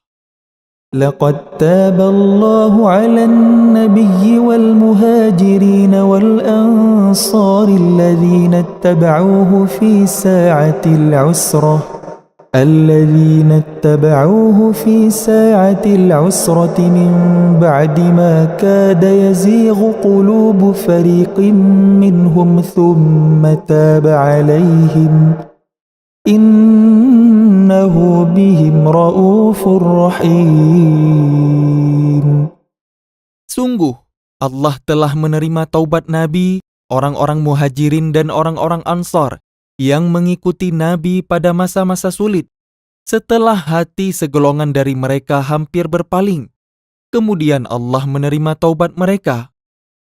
لقد تاب الله على النبي والمهاجرين والأنصار الذين اتبعوه في ساعة العسرة من بعد ما كاد يزيغ قلوب فريق منهم ثم تاب عليهم إنه بهم رؤوف رحيم. Sungguh, Allah telah menerima taubat Nabi, orang-orang muhajirin dan orang-orang ansar yang mengikuti Nabi pada masa-masa sulit, setelah hati segolongan dari mereka hampir berpaling. Kemudian Allah menerima taubat mereka.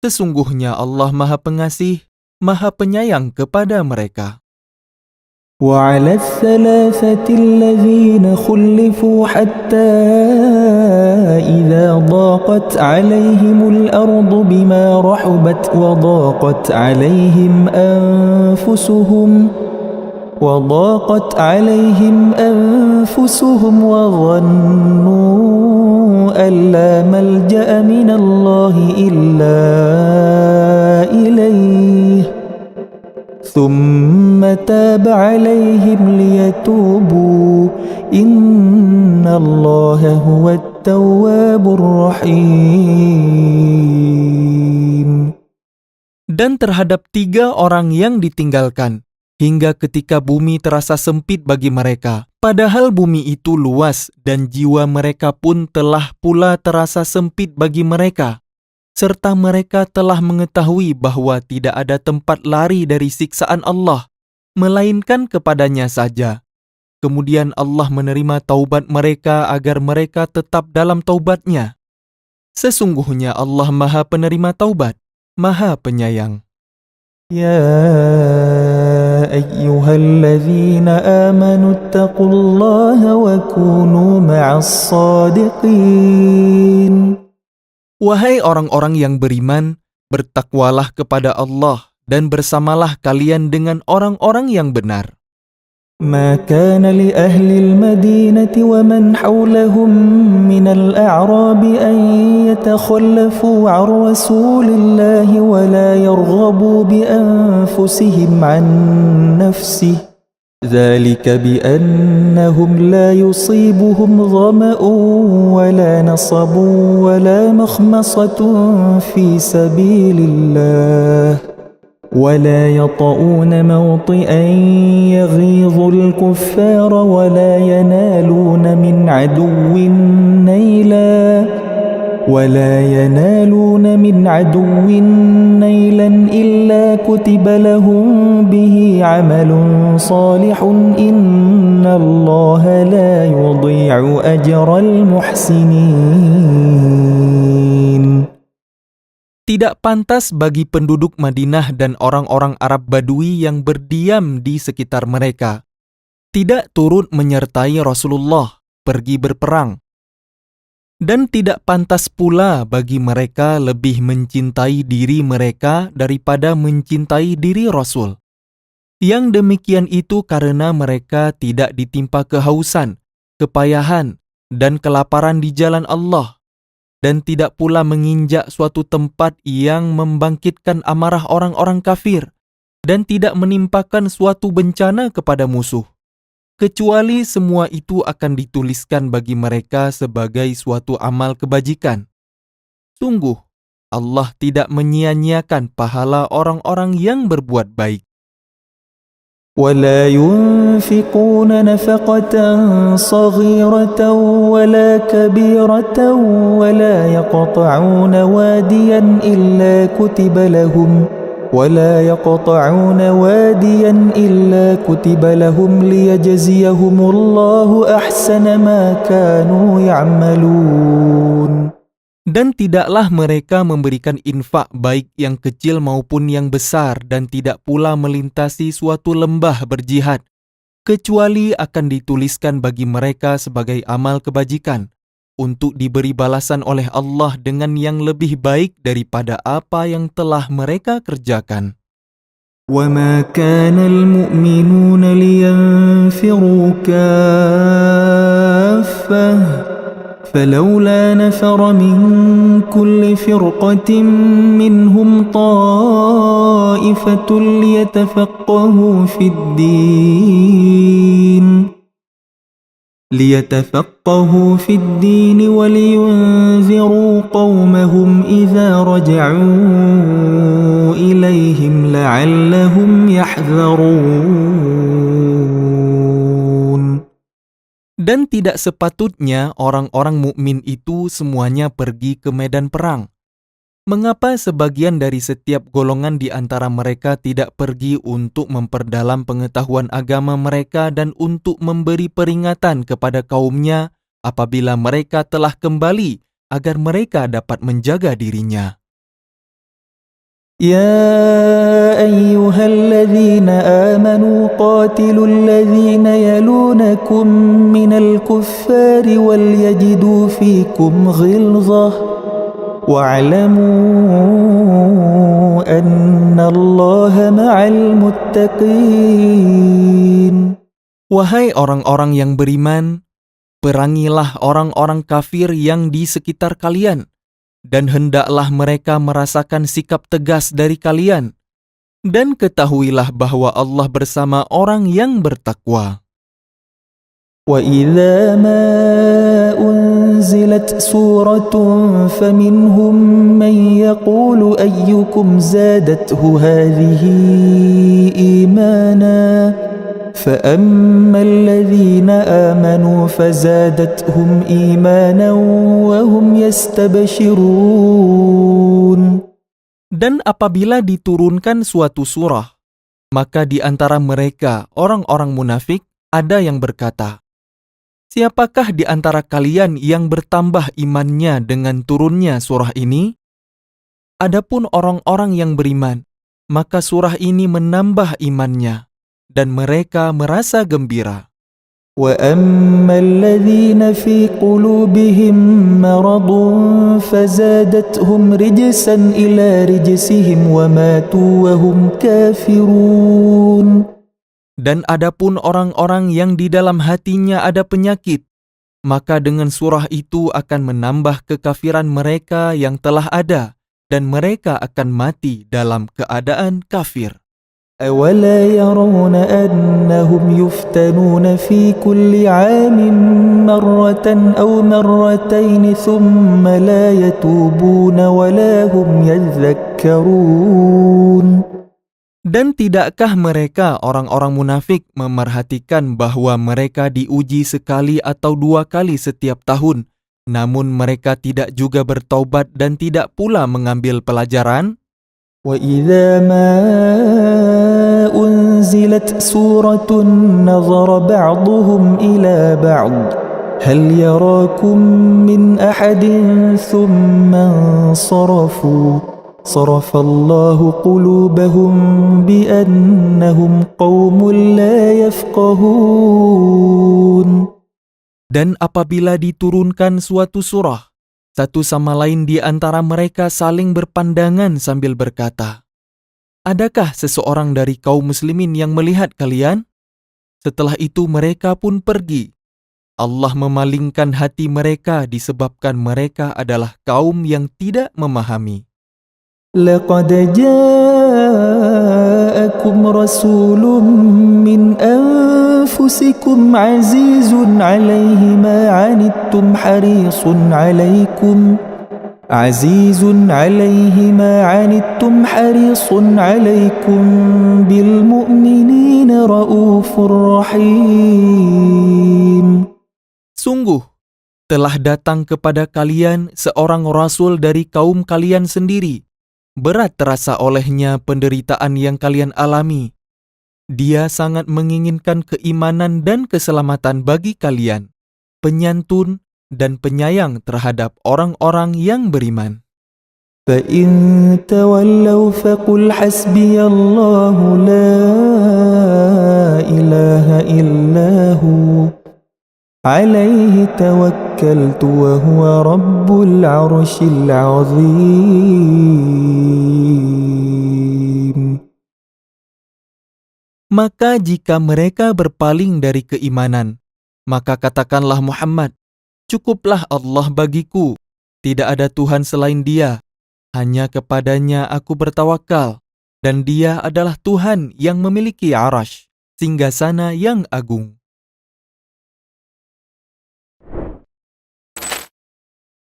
Sesungguhnya Allah Maha Pengasih, Maha Penyayang kepada mereka. وعلى الثلاثة الذين خلفوا حتى إذا ضاقت عليهم الأرض بما رحبت وضاقت عليهم أنفسهم وظنوا أن لا ملجأ من الله إلا إليه ثم تاب عليهم ليتوبوا إن الله هو التواب الرحيم. Dan terhadap 3 orang yang ditinggalkan, hingga ketika bumi terasa sempit bagi mereka, padahal bumi itu luas dan jiwa mereka pun telah pula terasa sempit bagi mereka, serta mereka telah mengetahui bahwa tidak ada tempat lari dari siksaan Allah, melainkan kepadanya saja. Kemudian Allah menerima taubat mereka agar mereka tetap dalam taubatnya. Sesungguhnya Allah Maha Penerima Taubat, Maha Penyayang. Ya ayyuhalladzina amanu ittaqullaha wa kunu ma'as sadiqin. Wahai orang-orang yang beriman, bertakwalah kepada Allah dan bersamalah kalian dengan orang-orang yang benar. ما كان لأهل المدينة ومن حولهم من الأعراب أن يتخلفوا عن رسول الله ولا يرغبوا بأنفسهم عن نفسه ذلك بأنهم لا يصيبهم ظمأ ولا نصب ولا مخمصة في سبيل الله ولا يطؤون موطئا يغيظ الكفار ولا ينالون من عدو نيلا إلا كتب لهم به عمل صالح إن الله لا يضيع أجر المحسنين. Tidak pantas bagi penduduk Madinah dan orang-orang Arab Badui yang berdiam di sekitar mereka, tidak turut menyertai Rasulullah pergi berperang. Dan tidak pantas pula bagi mereka lebih mencintai diri mereka daripada mencintai diri Rasul. Yang demikian itu karena mereka tidak ditimpa kehausan, kepayahan, dan kelaparan di jalan Allah, dan tidak pula menginjak suatu tempat yang membangkitkan amarah orang-orang kafir, dan tidak menimpakan suatu bencana kepada musuh, kecuali semua itu akan dituliskan bagi mereka sebagai suatu amal kebajikan. Sungguh, Allah tidak menyia-nyiakan pahala orang-orang yang berbuat baik. ولا ينفقون نفقة صغيرة ولا كبيرة ولا يقطعون واديا إلا كتب لهم ليجزيهم الله أحسن ما كانوا يعملون. Dan tidaklah mereka memberikan infak baik yang kecil maupun yang besar, dan tidak pula melintasi suatu lembah berjihad, kecuali akan dituliskan bagi mereka sebagai amal kebajikan, untuk diberi balasan oleh Allah dengan yang lebih baik daripada apa yang telah mereka kerjakan. وَمَا كَانَ الْمُؤْمِنُونَ لِيَنْفِرُوا كَافَّةً فلولا نفر من كل فرقة منهم طائفة ليتفقهوا في الدين ولينذروا قومهم إذا رجعوا إليهم لعلهم يحذرون. Dan tidak sepatutnya orang-orang mukmin itu semuanya pergi ke medan perang. Mengapa sebagian dari setiap golongan di antara mereka tidak pergi untuk memperdalam pengetahuan agama mereka dan untuk memberi peringatan kepada kaumnya apabila mereka telah kembali, agar mereka dapat menjaga dirinya? يا أيها الذين آمنوا قاتلوا الذين يلونكم من الكفار وليجدوا فيكم غلظة واعلموا أن الله مع المتقين. Wahai orang-orang yang beriman, perangilah orang-orang kafir yang di sekitar kalian, dan hendaklah mereka merasakan sikap tegas dari kalian. Dan ketahuilah bahwa Allah bersama orang yang bertakwa. وَإِذَا مَا أُنزِلَتْ سُورَةٌ فَمِنْهُمْ مَنْ يَقُولُ أَيُّكُمْ زَادَتْهُ هَذِهِ إِيمَانًا فَأَمَّا الَّذِينَ آمَنُوا فَزَادَتْهُمْ إِيمَانًا وَهُمْ يَسْتَبْشِرُونَ. Dan apabila diturunkan suatu surah, maka di antara mereka, orang-orang munafik, ada yang berkata, "Siapakah di antara kalian yang bertambah imannya dengan turunnya surah ini?" Adapun orang-orang yang beriman, maka surah ini menambah imannya, dan mereka merasa gembira. وأما الذين في قلوبهم مرض فزادتهم رجسا إلى رجسهم وماتوا وهم كافرون. Dan adapun orang-orang yang di dalam hatinya ada penyakit, maka dengan surah itu akan menambah kekafiran mereka yang telah ada, dan mereka akan mati dalam keadaan kafir. أولا يرون أنهم يفتنون في كل عام مرة أو مرتين ثم لا يتوبون ولا هم يذكرون. Dan tidakkah mereka orang-orang munafik memerhatikan bahwa mereka diuji sekali atau dua kali setiap tahun, namun mereka tidak juga bertaubat dan tidak pula mengambil pelajaran? وإذا ما أنزلت سورة نظر بعضهم إلى بعض هل يراكم من أحد ثم انصرفوا صرف الله قلوبهم بأنهم قوم لا يفقهون. Dan apabila diturunkan suatu surah, satu sama lain di antara mereka saling berpandangan sambil berkata, "Adakah seseorang dari kaum muslimin yang melihat kalian?" Setelah itu mereka pun pergi. Allah memalingkan hati mereka disebabkan mereka adalah kaum yang tidak memahami. لقد جاءكم رسول من أنفسكم عزيز عليه ما عنتم حريص عليكم بالمؤمنين رؤوف رحيم. Sungguh, telah datang kepada kalian seorang rasul dari kaum kalian sendiri. Berat terasa olehnya penderitaan yang kalian alami. Dia sangat menginginkan keimanan dan keselamatan bagi kalian, penyantun dan penyayang terhadap orang-orang yang beriman. فَإِن تَوَلَّوْا فَقُلْ حَسْبِيَ اللَّهُ لَا إِلَهَ إِلَّا هُوَ عليه توكلت وهو رب العرش العظيم. Maka jika mereka berpaling dari keimanan, maka katakanlah Muhammad, "Cukuplah Allah bagiku, tidak ada Tuhan selain Dia, hanya kepadanya aku bertawakal, dan Dia adalah Tuhan yang memiliki Arasy, singgasana yang agung."